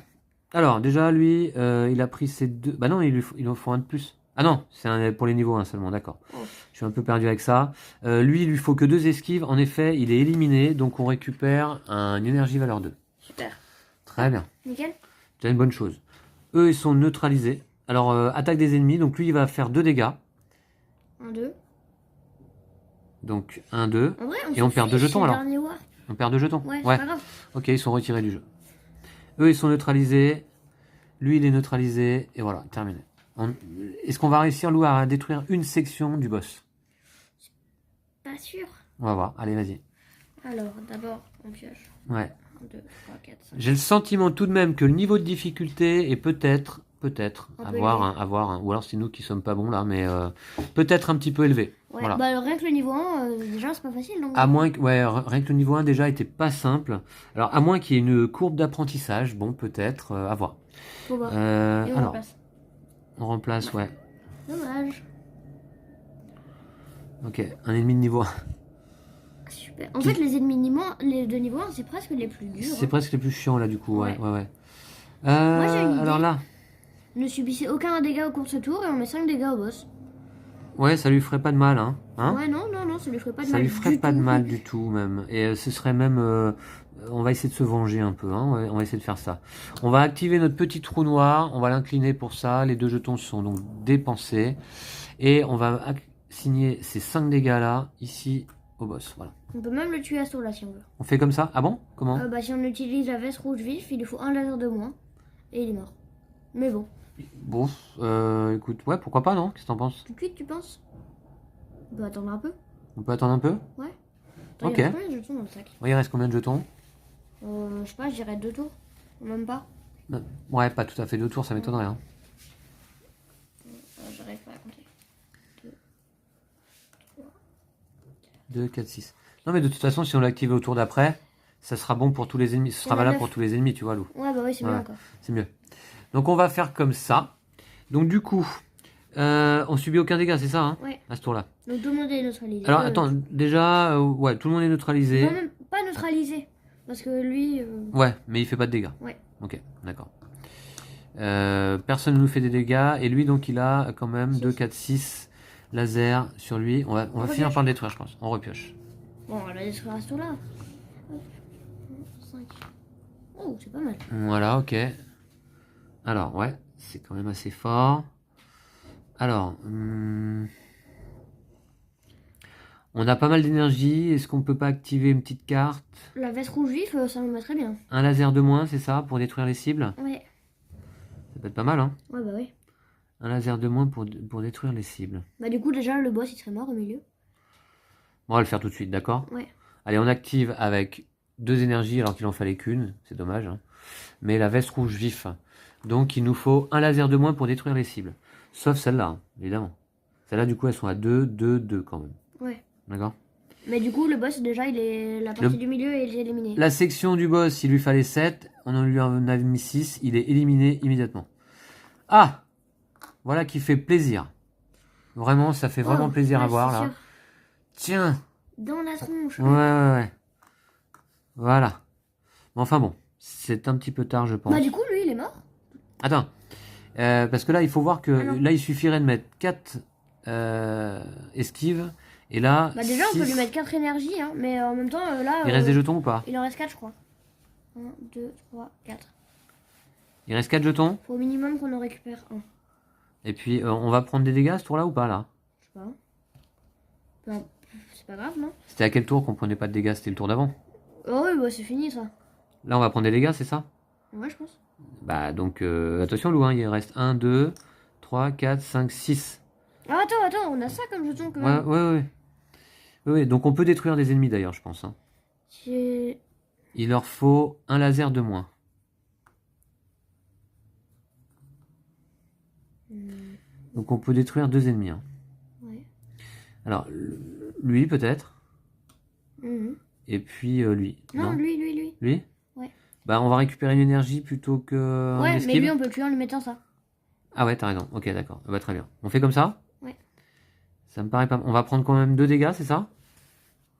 Alors, déjà, lui, il a pris ses 2... Bah non, il en faut un de plus. Ah non, c'est pour les niveaux 1 seulement, d'accord. Oh. Je suis un peu perdu avec ça. Lui, il lui faut que 2 esquives. En effet, il est éliminé, donc on récupère une énergie valeur 2. Super. Très bien. Nickel. C'est une bonne chose. Eux, ils sont neutralisés. Alors, attaque des ennemis. Donc, lui, il va faire 2 dégâts. 1, 2. Donc, 1, 2. En vrai, Et on perd 2 jetons, alors. War. On perd 2 jetons. Ouais, c'est pas grave. Ok, ils sont retirés du jeu. Eux, ils sont neutralisés. Lui, il est neutralisé. Et voilà, terminé. Est-ce qu'on va réussir, Lou, à détruire une section du boss? Pas sûr. On va voir. Allez, vas-y. Alors, d'abord, on pioche. Ouais. 1, 2, 3, 4, 5. J'ai le sentiment tout de même que le niveau de difficulté est peut-être, Un peu avoir un, ou alors c'est nous qui sommes pas bons là, mais peut-être un petit peu élevé. Ouais, Voilà. bah alors, rien que le niveau 1, déjà, c'est pas facile. Donc... À moins que, ouais, rien que le niveau 1 déjà était pas simple. Alors, à moins qu'il y ait une courbe d'apprentissage, bon, peut-être, à voir. Faut voir. Et on alors, remplace. on remplace, ouais. Dommage. Ok, un ennemi de niveau 1. Super. En fait, les ennemis de niveau 1, c'est presque les plus durs. C'est presque les plus chiants là, du coup, ouais. Moi, j'ai une idée. Alors là, Ne subissez aucun dégât au cours de ce tour et on met 5 dégâts au boss. ouais, ça lui ferait pas de mal, hein. Ouais, non, ça lui ferait pas de Ça mal. lui ferait pas de mal du tout, même. Et ce serait même... on va essayer de se venger un peu, hein. On va essayer de faire ça. On va activer notre petit trou noir. On va l'incliner pour ça. Les 2 jetons sont donc dépensés. Et on va assigner ces 5 dégâts-là, ici, au boss. Voilà. On peut même le tuer à ce tour-là, si on veut. On fait comme ça? Ah bon? Comment? Bah, si on utilise la veste rouge vif, il lui faut un laser de moins. Et il est mort. Mais bon. Bon, écoute, ouais, pourquoi pas, non? Qu'est-ce que t'en penses? Tout de suite, tu penses? On peut attendre un peu? On peut attendre un peu? Ouais. Attends, Ok. il reste combien de jetons dans le sac? Ouais, il reste combien de jetons? Je sais pas, je dirais 2 tours. Même pas. Non. Ouais, pas tout à fait 2 tours, ça m'étonnerait. Hein. J'arrive pas à compter. 2, 4, 6. Non, mais de toute façon, si on l'active au tour d'après, ça sera bon pour tous les ennemis. Ce sera valable pour tous les ennemis, tu vois, Lou. Ouais, bah oui, c'est mieux encore. C'est mieux. Donc, on va faire comme ça. Donc, du coup, on subit aucun dégât, c'est ça, hein? Ouais. À ce tour-là. Donc tout le monde est neutralisé. Alors, attends, déjà, ouais, tout le monde est neutralisé. Non, même pas neutralisé. Parce que lui... Ouais, mais il fait pas de dégâts. Ouais. Ok, d'accord. Personne ne nous fait des dégâts. Et lui, donc, il a quand même 2, 4, 6 lasers sur lui. On va finir par le détruire, je pense. On repioche. Bon, on va le détruire à ce tour-là. 5. Oh, c'est pas mal. Voilà, ok. Alors, ouais, c'est quand même assez fort. Alors, on a pas mal d'énergie. Est-ce qu'on peut pas activer une petite carte? La veste rouge vif, ça me va très bien. Un laser de moins, c'est ça, pour détruire les cibles? Ouais. Ça peut être pas mal, hein? Ouais, bah oui. Un laser de moins pour détruire les cibles. Bah du coup, déjà, le boss, il serait mort au milieu. Bon, on va le faire tout de suite, d'accord? Ouais. Allez, on active avec 2 énergies alors qu'il en fallait qu'une. C'est dommage, hein. Mais la veste rouge vif. Donc, il nous faut un laser de moins pour détruire les cibles. Sauf celle-là, hein, évidemment. Celles-là, du coup, elles sont à 2, 2, 2 quand même. Ouais. D'accord? Mais du coup, le boss, déjà, la partie du milieu est éliminée. La section du boss, il lui fallait 7. On lui en a mis 6. Il est éliminé immédiatement. Ah! Voilà qui fait plaisir. Vraiment, ça fait vraiment plaisir à voir, là. Sûr. Tiens! Dans la tronche. Ouais. Voilà. Enfin bon, c'est un petit peu tard, je pense. Bah du coup, lui, il est mort. Attends. Parce que là, il faut voir que... là, il suffirait de mettre 4 esquives. Et là, bah déjà, on peut lui mettre 4 énergies, hein, mais en même temps, là... Il reste des jetons ou pas? Il en reste 4, je crois. 1, 2, 3, 4. Il reste 4 jetons? Faut au minimum qu'on en récupère 1. Et puis, on va prendre des dégâts ce tour-là ou pas, là? Je sais pas. Ben, c'est pas grave, non? C'était à quel tour qu'on prenait pas de dégâts? C'était le tour d'avant? Oh oui, bah c'est fini, ça. Là, on va prendre des dégâts, c'est ça? Ouais, je pense. Bah, donc, attention, Lou, hein, il reste 1, 2, 3, 4, 5, 6. Ah, attends, on a ça comme jeton, quand même. Ouais. Oui, donc on peut détruire des ennemis, d'ailleurs, je pense. Hein. Il leur faut un laser de moins. Donc on peut détruire 2 ennemis. Hein. Ouais. Alors, lui peut-être. Mmh. Et puis lui. Non, lui. Lui? Ouais. Bah on va récupérer une énergie plutôt que... Ouais, mais lui on peut le tuer en lui mettant ça. Ah ouais, t'as raison. Ok, d'accord. Bah très bien. On fait comme ça? Ouais. Ça me paraît pas... On va prendre quand même 2 dégâts, c'est ça?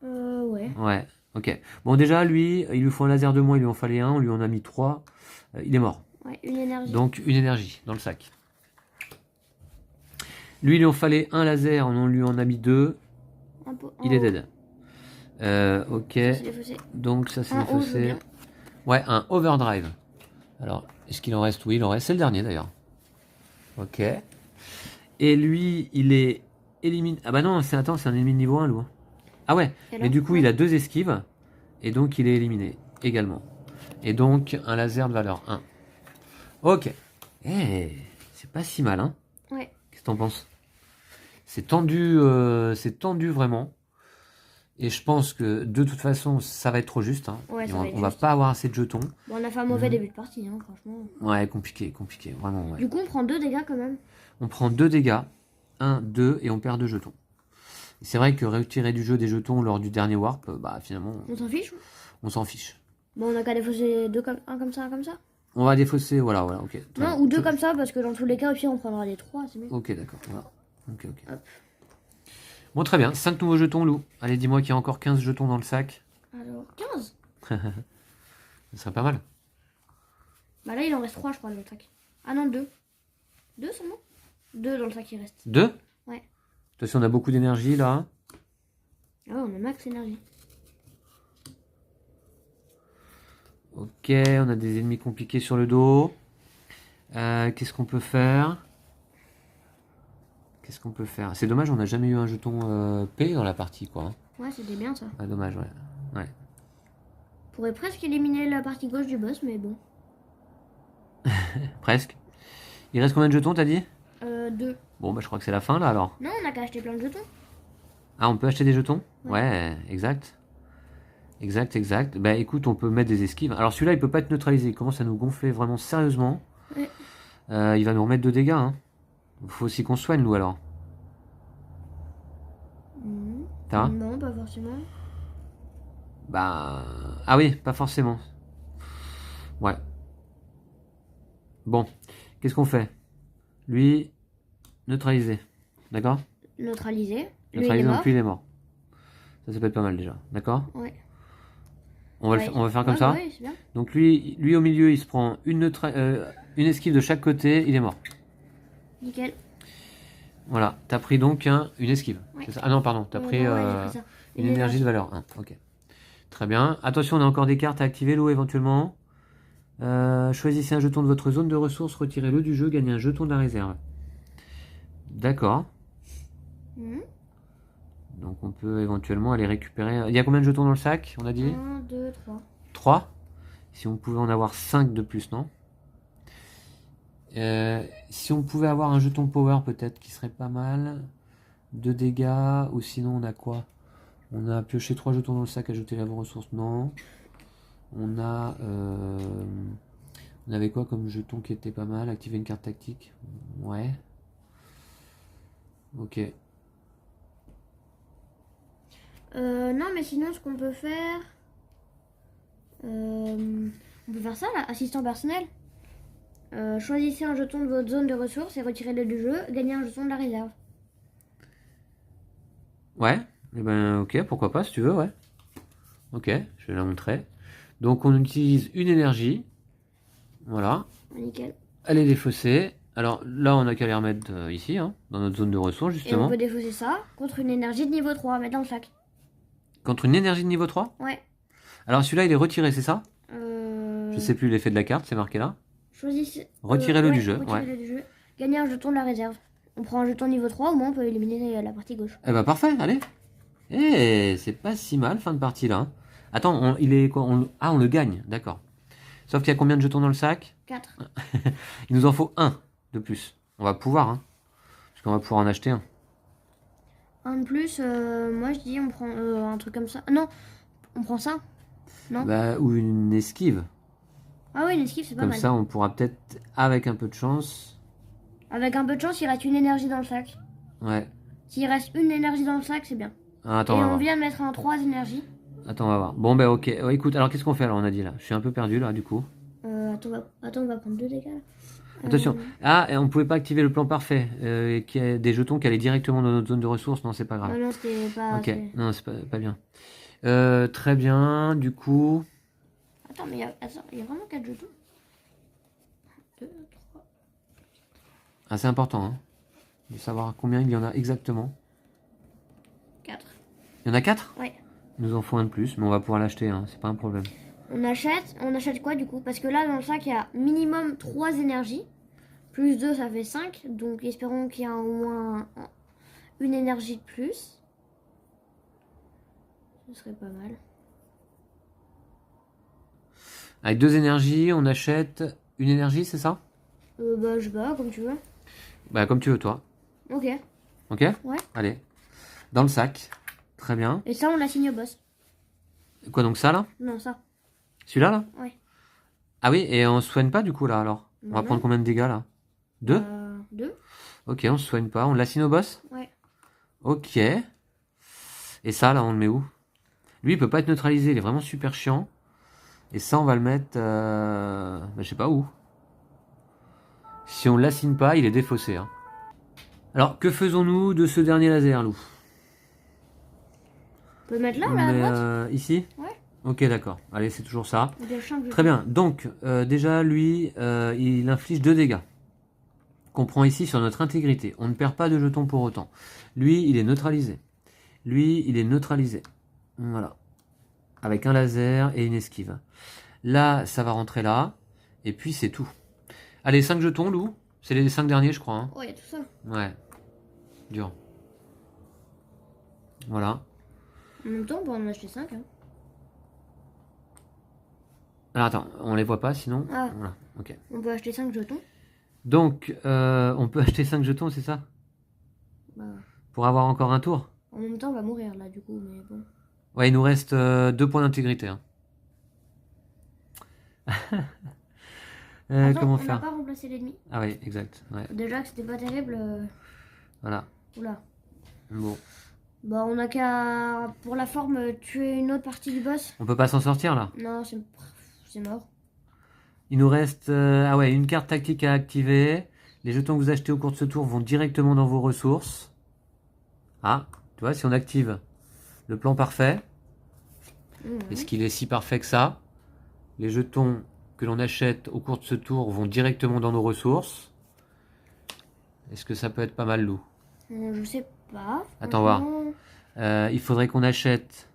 Ouais. Ouais, ok. Bon déjà, lui, il lui faut un laser de moins, il lui en fallait un, on lui en a mis 3. Il est mort. Ouais, une énergie. Donc une énergie dans le sac. Lui, il lui en fallait un laser, on lui en a mis 2. Il est dead. Ok. Donc ça c'est défaussé. Ouais, un overdrive. Alors, est-ce qu'il en reste? Oui, il en reste. C'est le dernier d'ailleurs. Ok. Et lui, il est éliminé. Ah bah non, c'est un ennemi de niveau 1, lui. Ah ouais, mais du coup, il a 2 esquives. Et donc, il est éliminé également. Et donc, un laser de valeur 1. Ok. Eh, c'est pas si mal, hein? Ouais. Qu'est-ce que t'en penses? C'est tendu vraiment. Et je pense que de toute façon, ça va être trop juste. Hein. Ouais, on va pas avoir assez de jetons. Bon, on a fait un mauvais début de partie, hein, franchement. Ouais, compliqué, vraiment. Ouais. Du coup, on prend 2 dégâts quand même. On prend 2 dégâts, 1, 2, et on perd 2 jetons. C'est vrai que retirer du jeu des jetons lors du dernier warp, bah finalement... On s'en fiche? On s'en fiche. Bon, on a qu'à défausser un comme ça, On va défausser, voilà, ok. Non, ou 2 comme ça, parce que dans tous les cas, au pire, on prendra les 3, c'est mieux. Ok, d'accord, voilà. Ok. Hop. Bon, très bien, 5 nouveaux jetons, Lou. Allez, dis-moi qu'il y a encore 15 jetons dans le sac. Alors, 15? Ça serait pas mal. Bah là, il en reste 3, je crois, dans le sac. Ah non, 2. 2 seulement? 2 dans le sac, il reste. 2? Ouais. Attention, on a beaucoup d'énergie, là. Ah ouais, on a max énergie. Ok, on a des ennemis compliqués sur le dos. Qu'est-ce qu'on peut faire? C'est dommage, on n'a jamais eu un jeton P dans la partie, quoi. Hein. Ouais, c'était bien, ça. Ah, dommage, ouais. On pourrait presque éliminer la partie gauche du boss, mais bon. Presque. Il reste combien de jetons, t'as dit? 2. Bon, bah je crois que c'est la fin, là, alors. Non, on a qu'à acheter plein de jetons. Ah, on peut acheter des jetons? Ouais, exact. Bah écoute, on peut mettre des esquives. Alors celui-là, il peut pas être neutralisé. Il commence à nous gonfler vraiment sérieusement. Ouais. Il va nous remettre 2 dégâts. Hein. Faut aussi qu'on soigne, nous, alors. T'as? Non, pas forcément. Bah... Ah oui, pas forcément. Ouais. Bon. Qu'est-ce qu'on fait? Lui, neutralisé. D'accord? Neutralisé. Neutralisé, donc lui, il est mort. Ça peut être pas mal, déjà. D'accord? Ouais. On va faire comme ça. Ouais, c'est bien. Donc lui au milieu, il se prend une esquive de chaque côté, il est mort. Nickel. Voilà, t'as pris donc une esquive. Ouais. C'est ça? Ah non, pardon, t'as pris une énergie de valeur 1. Ok. Très bien. Attention, on a encore des cartes à activer, Lou, éventuellement. Choisissez un jeton de votre zone de ressources, retirez-le du jeu, gagnez un jeton de la réserve. D'accord. Donc on peut éventuellement aller récupérer... Il y a combien de jetons dans le sac, on a dit? 1, 2, 3. 3? Si on pouvait en avoir 5 de plus, non? Si on pouvait avoir un jeton power, peut-être, qui serait pas mal. 2 dégâts, ou sinon on a quoi? On a pioché 3 jetons dans le sac, ajouter la ressource, non. On a... on avait quoi comme jeton qui était pas mal? Activer une carte tactique. Ouais. Ok. Non, mais sinon, ce qu'on peut faire... on peut faire ça, là, assistant personnel. Choisissez un jeton de votre zone de ressources et retirez-le du jeu, gagnez un jeton de la réserve. Ouais, et ben ok, pourquoi pas si tu veux, ouais. Ok, je vais la montrer. Donc on utilise une énergie. Voilà. Nickel. Elle est défaussée. Alors là, on a qu'à les remettre ici, hein, dans notre zone de ressources, justement. Et on peut défausser ça contre une énergie de niveau 3, mettre dans le sac. Contre une énergie de niveau 3? Ouais. Alors celui-là, il est retiré, c'est ça? Je sais plus l'effet de la carte, c'est marqué là. Choisissez... Retirez-le du jeu. Retirez-le du jeu. Gagnez un jeton de la réserve. On prend un jeton niveau 3, au moins on peut éliminer la partie gauche. Eh bah parfait, allez. Eh, c'est pas si mal, fin de partie là. Attends, il est quoi? Ah, on le gagne, d'accord. Sauf qu'il y a combien de jetons dans le sac? 4. Il nous en faut un de plus. On va pouvoir, hein. Parce qu'on va pouvoir en acheter un. Un de plus, moi je dis on prend un truc comme ça. Non, on prend ça. Non. Bah, ou une esquive. Ah oui, une esquive, c'est pas Comme mal. ça, on pourra peut-être, avec un peu de chance... Avec un peu de chance, il reste une énergie dans le sac. Ouais. S'il reste une énergie dans le sac, c'est bien. Ah, attends, on Et va on voir. vient de mettre un 3 énergies. Attends, on va voir. Bon, bah ok. Écoute, alors qu'est-ce qu'on fait alors, on a dit là? Je suis un peu perdu là, du coup. Attends, on va prendre 2 dégâts là. Attention. Ah, et on pouvait pas activer le plan parfait. Qui a des jetons qui allaient directement dans notre zone de ressources. Non, c'est pas grave. Non, non, c'était pas... Ok, non, c'est pas bien. Très bien, du coup... Attends, mais il y a vraiment 4 jetons. 2, 3... Ah, c'est important, hein, de savoir combien il y en a exactement. 4. Il y en a 4? Ouais. Il nous en faut un de plus, mais on va pouvoir l'acheter, hein, c'est pas un problème. On achète quoi du coup? Parce que là, dans le sac, il y a minimum 3 énergies. Plus 2, ça fait 5. Donc, espérons qu'il y a au moins une énergie de plus. Ce serait pas mal. Avec 2 énergies, on achète une énergie, c'est ça? Bah, je sais pas, comme tu veux. Bah, comme tu veux, toi. Ok. Ok? Ouais. Allez. Dans le sac. Très bien. Et ça, on l'assigne au boss. Quoi, donc ça, là? Non, ça. Celui-là, là? Ouais. Ah oui, et on se soigne pas, du coup, là, alors? On va Non. prendre combien de dégâts, là? 2? 2. Ok, on se soigne pas. On l'assigne au boss? Ouais. Ok. Et ça, là, on le met où? Lui, il peut pas être neutralisé, il est vraiment super chiant. Et ça, on va le mettre... bah, je sais pas où. Si on l'assigne pas, il est défaussé. Hein. Alors, que faisons-nous de ce dernier laser, Lou? On peut le mettre là, On là, à met, droite? ici? Ouais. Ok, d'accord. Allez, c'est toujours ça. Il y a le champ que je Très bien. Donc, déjà, lui, il inflige 2 dégâts. Qu'on prend ici sur notre intégrité. On ne perd pas de jetons pour autant. Lui, il est neutralisé. Lui, il est neutralisé. Voilà. Avec un laser et une esquive. Là, ça va rentrer là. Et puis, c'est tout. Allez, 5 jetons, Lou. C'est les 5 derniers, je crois. Hein. Oh, il y a tout ça. Ouais. Dur. Voilà. En même temps, on peut en acheter 5. Hein. Alors, attends, on les voit pas, sinon. Ah. Voilà, ok. On peut acheter 5 jetons. Donc, on peut acheter 5 jetons, c'est ça? Bah, Pour avoir encore un tour? en même temps, on va mourir là, du coup, mais bon. Ouais, il nous reste 2 points d'intégrité. Hein. Attends, comment on n'a faire? pas remplacé l'ennemi. Ah oui, exact. Ouais. Déjà que c'était pas terrible. Voilà. Oula. Bon. Bah, on a qu'à, pour la forme, tuer une autre partie du boss. On peut pas s'en sortir là. Non, c'est mort. Il nous reste ah ouais, une carte tactique à activer. Les jetons que vous achetez au cours de ce tour vont directement dans vos ressources. Ah, tu vois, si on active le plan parfait, est-ce qu'il est si parfait que ça? Les jetons que l'on achète au cours de ce tour vont directement dans nos ressources. Est-ce que ça peut être pas mal, Lou? Je sais pas. Attends voir. Il faudrait qu'on achète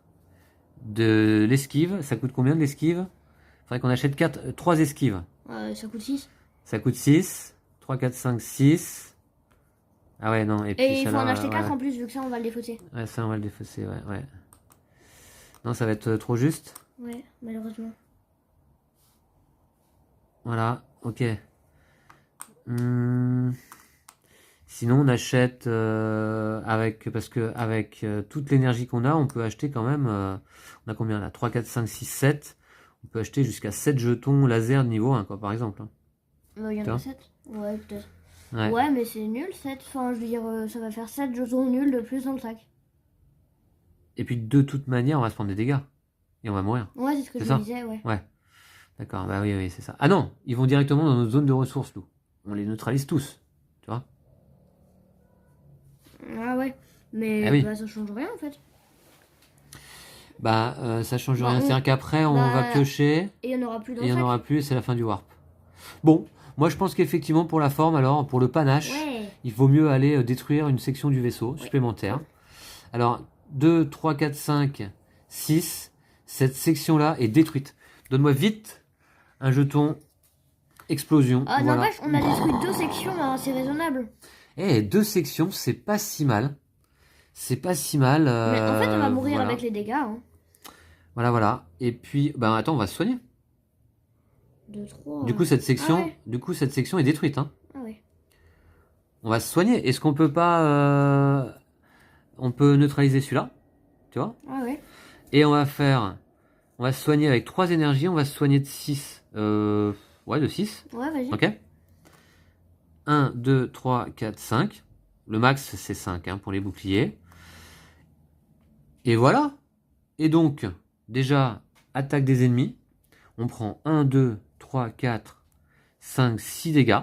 de l'esquive. Ça coûte combien de l'esquive? Il faudrait qu'on achète 3 esquives. Ça coûte 6. Ça coûte 6. 3, 4, 5, 6. Ah ouais, non. Et puis Et il faut en celle-là, acheter 4 ouais. en plus, vu que ça, on va le défausser. Ouais, ça, on va le défausser, ouais. Non, ça va être trop juste. Ouais, malheureusement. Voilà, ok. Sinon, on achète parce que avec toute l'énergie qu'on a, on peut acheter quand même. On a combien là? 3, 4, 5, 6, 7. On peut acheter jusqu'à 7 jetons laser de niveau 1, quoi, par exemple. Hein. Il y en Tu a vois 7. Ouais, peut-être. Ouais. Ouais, mais c'est nul 7. Enfin, je veux dire, ça va faire 7 jetons nuls de plus dans le sac. Et puis, de toute manière, on va se prendre des dégâts. Et on va mourir. Ouais, c'est ce que C'est je ça me disais, ouais. Ouais. D'accord, bah oui, c'est ça. Ah non, ils vont directement dans notre zone de ressources, Lou. On les neutralise tous. Tu vois? Ah ouais. Mais Ah oui. bah, ça change rien en fait. Bah, ça change Bah, rien. C'est-à-dire qu'après, on bah, va piocher. Et il n'y en aura plus dans Et il le n'y en sac. aura plus et c'est la fin du warp. Bon, moi je pense qu'effectivement pour la forme, alors pour le panache, Ouais. il vaut mieux aller détruire une section du vaisseau supplémentaire. Alors 2, 3, 4, 5, 6, cette section-là est détruite. Donne-moi vite un jeton explosion. Ah, Voilà. n'empêche, on a détruit 2 sections, hein, c'est raisonnable. Eh, 2 sections, c'est pas si mal. C'est pas si mal. Mais en fait, on va mourir voilà. avec les dégâts. Hein. Voilà. Et puis, bah attends, on va se soigner. 2, 3. Du coup, cette section, Ah ouais. cette section est détruite. Hein. Ah ouais. On va se soigner. Est-ce qu'on peut pas... on peut neutraliser celui-là, tu vois? Ah ouais. Et on va faire On va se soigner avec 3 énergies, on va se soigner de 6. Ouais, de 6. Ouais, vas-y. Ok. 1, 2, 3, 4, 5. Le max, c'est 5 hein, pour les boucliers. Et voilà. Et donc, déjà, attaque des ennemis. On prend 1, 2, 3, 4, 5, 6 dégâts.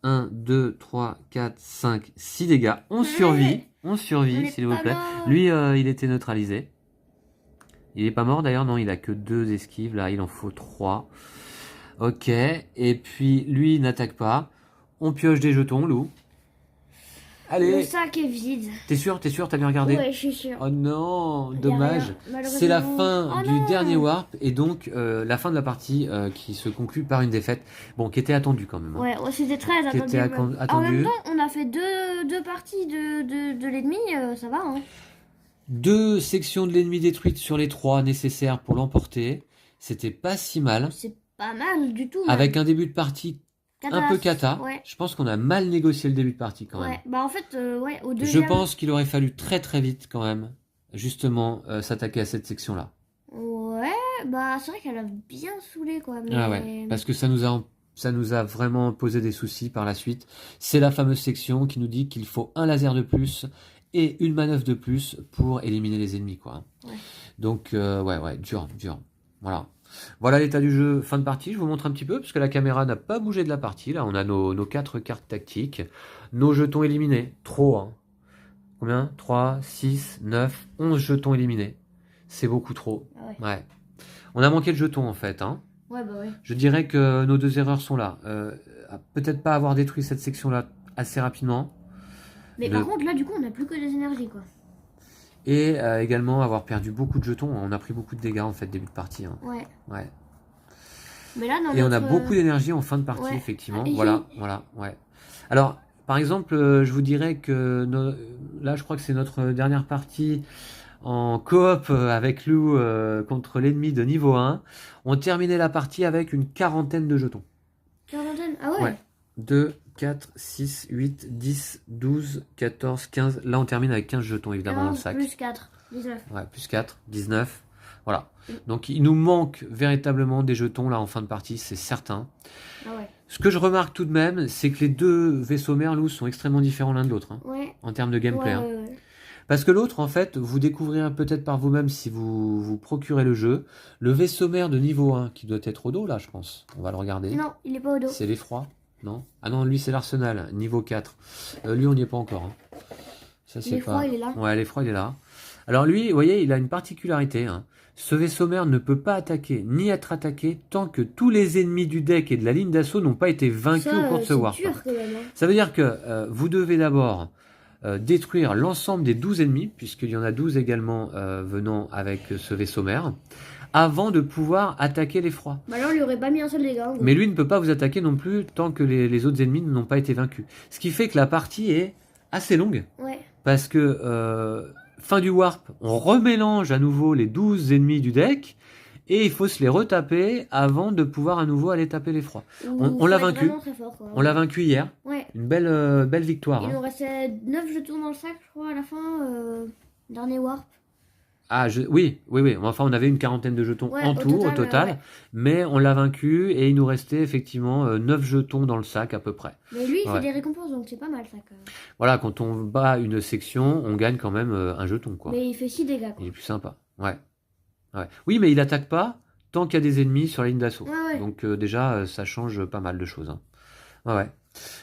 1, 2, 3, 4, 5, 6 dégâts. On survit, s'il vous plaît. Lui, il était neutralisé. Il est pas mort d'ailleurs, non, il a que 2 esquives, là, il en faut 3. Ok, et puis lui, il n'attaque pas. On pioche des jetons, Lou. Allez. Le sac est vide. T'es sûr, t'as bien regardé? Ouais, je suis sûr. Oh non, dommage. Rien, c'est la fin du non. dernier warp et donc la fin de la partie qui se conclut par une défaite. Bon, qui était attendue quand même. Hein. Ouais, c'était très attendu. Qui était attendu. En même temps, on a fait deux parties de l'ennemi, ça va. Hein. 2 sections de l'ennemi détruites sur les 3 nécessaires pour l'emporter. C'était pas si mal. C'est pas mal du tout. Avec un début de partie un peu cata. Ouais. Je pense qu'on a mal négocié le début de partie quand même. Ouais, bah en fait, ouais, au deuxième... Je pense qu'il aurait fallu très très vite quand même, justement, s'attaquer à cette section-là. Ouais, bah c'est vrai qu'elle a bien saoulé quoi. Mais... Ah ouais, parce que ça nous a vraiment posé des soucis par la suite. C'est la fameuse section qui nous dit qu'il faut un laser de plus et une manœuvre de plus pour éliminer les ennemis quoi. Ouais. Donc ouais, dur. Voilà l'état du jeu, fin de partie, je vous montre un petit peu, parce que la caméra n'a pas bougé de la partie, là on a nos 4 cartes tactiques, nos jetons éliminés, trop hein. Combien? 3, 6, 9, 11 jetons éliminés, c'est beaucoup trop, ouais. On a manqué de jetons en fait, hein. Ouais, bah ouais. Je dirais que nos 2 erreurs sont là, peut-être pas avoir détruit cette section-là assez rapidement. Mais par contre là du coup on n'a plus que des énergies quoi. Et également avoir perdu beaucoup de jetons. On a pris beaucoup de dégâts en fait début de partie. Hein. Ouais. Mais là, et on a beaucoup d'énergie en fin de partie, effectivement. Voilà. Ouais. Alors, par exemple, je vous dirais que là, je crois que c'est notre dernière partie en coop avec Lou contre l'ennemi de niveau 1. On terminait la partie avec une 40aine de jetons. 40aine? Ah ouais. 2, 4, 6, 8, 10, 12, 14, 15. Là, on termine avec 15 jetons, évidemment, dans le sac. Plus 4, 19. Ouais, plus 4, 19. Voilà. Donc, il nous manque véritablement des jetons, là, en fin de partie, c'est certain. Ah ouais. Ce que je remarque tout de même, c'est que les 2 vaisseaux mers, Lou, sont extrêmement différents l'un de l'autre. Hein, en termes de gameplay. Hein. Parce que l'autre, en fait, vous découvrirez peut-être par vous-même si vous procurez le jeu. Le vaisseau mère de niveau 1, qui doit être au dos, là, je pense. On va le regarder. Non, il n'est pas au dos. C'est l'effroi. Non. Ah non, lui c'est l'arsenal, niveau 4. Lui on n'y est pas encore. Hein. Ça c'est pas... il est là. Ouais, l'effroi il est là. Alors lui, vous voyez, il a une particularité. Hein. Ce vaisseau mère ne peut pas attaquer, ni être attaqué, tant que tous les ennemis du deck et de la ligne d'assaut n'ont pas été vaincus au cours de ce warp. Ça veut dire que vous devez d'abord détruire l'ensemble des 12 ennemis, puisqu'il y en a 12 également venant avec ce vaisseau mère, avant de pouvoir attaquer l'effroi. Bah là, on lui aurait pas mis un seul dégât. Mais lui ne peut pas vous attaquer non plus tant que les autres ennemis n'ont pas été vaincus. Ce qui fait que la partie est assez longue. Ouais. Parce que fin du warp, on remélange à nouveau les 12 ennemis du deck et il faut se les retaper avant de pouvoir à nouveau aller taper l'effroi. On l'a vaincu. Fort, on l'a vaincu hier. Ouais. Une belle victoire. Il nous restait 9 jetons dans le sac, je crois, à la fin. Dernier warp. Ah, oui. Enfin, on avait une 40aine de jetons en tout, au total. Mais on l'a vaincu et il nous restait effectivement 9 jetons dans le sac à peu près. Mais lui, il fait des récompenses, donc c'est pas mal ça. Voilà, quand on bat une section, on gagne quand même un jeton, quoi. Mais il fait 6 dégâts, quoi. Il est plus sympa, ouais. Oui, mais il attaque pas tant qu'il y a des ennemis sur la ligne d'assaut. Donc déjà, ça change pas mal de choses. Hein. Ouais.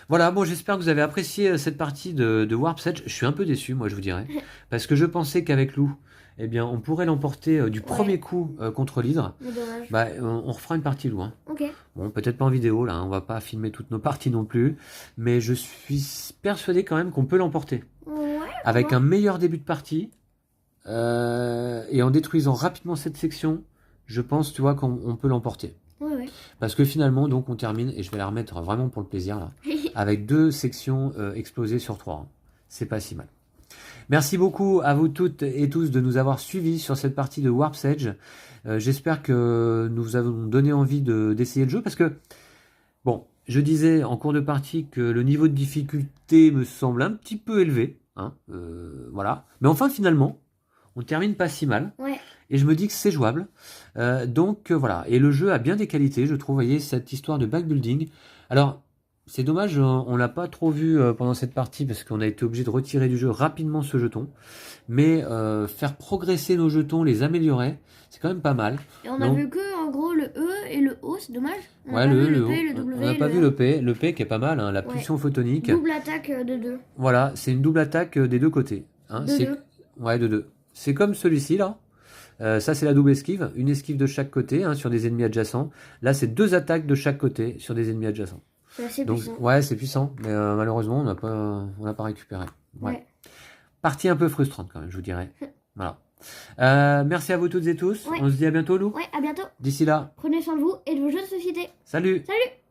Voilà, bon, j'espère que vous avez apprécié cette partie de Warp's Edge. Je suis un peu déçu, moi, je vous dirais. Parce que je pensais qu'avec Lou, eh bien, on pourrait l'emporter du premier coup contre l'hydre. Mais dommage. Bah, on refera une partie Lou. Hein. Ok. Bon, peut-être pas en vidéo, là. Hein, on va pas filmer toutes nos parties non plus. Mais je suis persuadé quand même qu'on peut l'emporter. Ouais. Avec un meilleur début de partie. Et en détruisant rapidement cette section, je pense, tu vois, qu'on peut l'emporter. Ouais. Parce que finalement, donc, on termine, et je vais la remettre vraiment pour le plaisir, là, avec 2 sections explosées sur 3. Hein. C'est pas si mal. Merci beaucoup à vous toutes et tous de nous avoir suivis sur cette partie de Warp's Edge. J'espère que nous vous avons donné envie d'essayer le jeu, parce que, bon, je disais en cours de partie que le niveau de difficulté me semble un petit peu élevé. Hein, voilà. Mais enfin, finalement, on termine pas si mal. Ouais. Et je me dis que c'est jouable. Donc voilà. Et le jeu a bien des qualités, je trouve. Vous voyez, cette histoire de backbuilding. Alors, c'est dommage, on l'a pas trop vu pendant cette partie parce qu'on a été obligé de retirer du jeu rapidement ce jeton. Mais faire progresser nos jetons, les améliorer, c'est quand même pas mal. Et on a vu que en gros le E et le O, c'est dommage. On Ouais, a pas vu le le O. P, le W. On n'a pas vu le P qui est pas mal, hein, la pulsion photonique. Double attaque de 2. Voilà, c'est une double attaque des deux côtés. Hein. De 2. Ouais, de 2. C'est comme celui-ci là. Ça c'est la double esquive, une esquive de chaque côté sur des ennemis adjacents. Là c'est 2 attaques de chaque côté sur des ennemis adjacents. C'est assez Donc, puissant. ouais, c'est puissant, mais malheureusement on n'a pas récupéré. Ouais. Partie un peu frustrante quand même, je vous dirais. Voilà. Merci à vous toutes et tous. Ouais. On se dit à bientôt, Lou. Ouais, à bientôt. D'ici là. Prenez soin de vous et de vos jeux de société. Salut. Salut.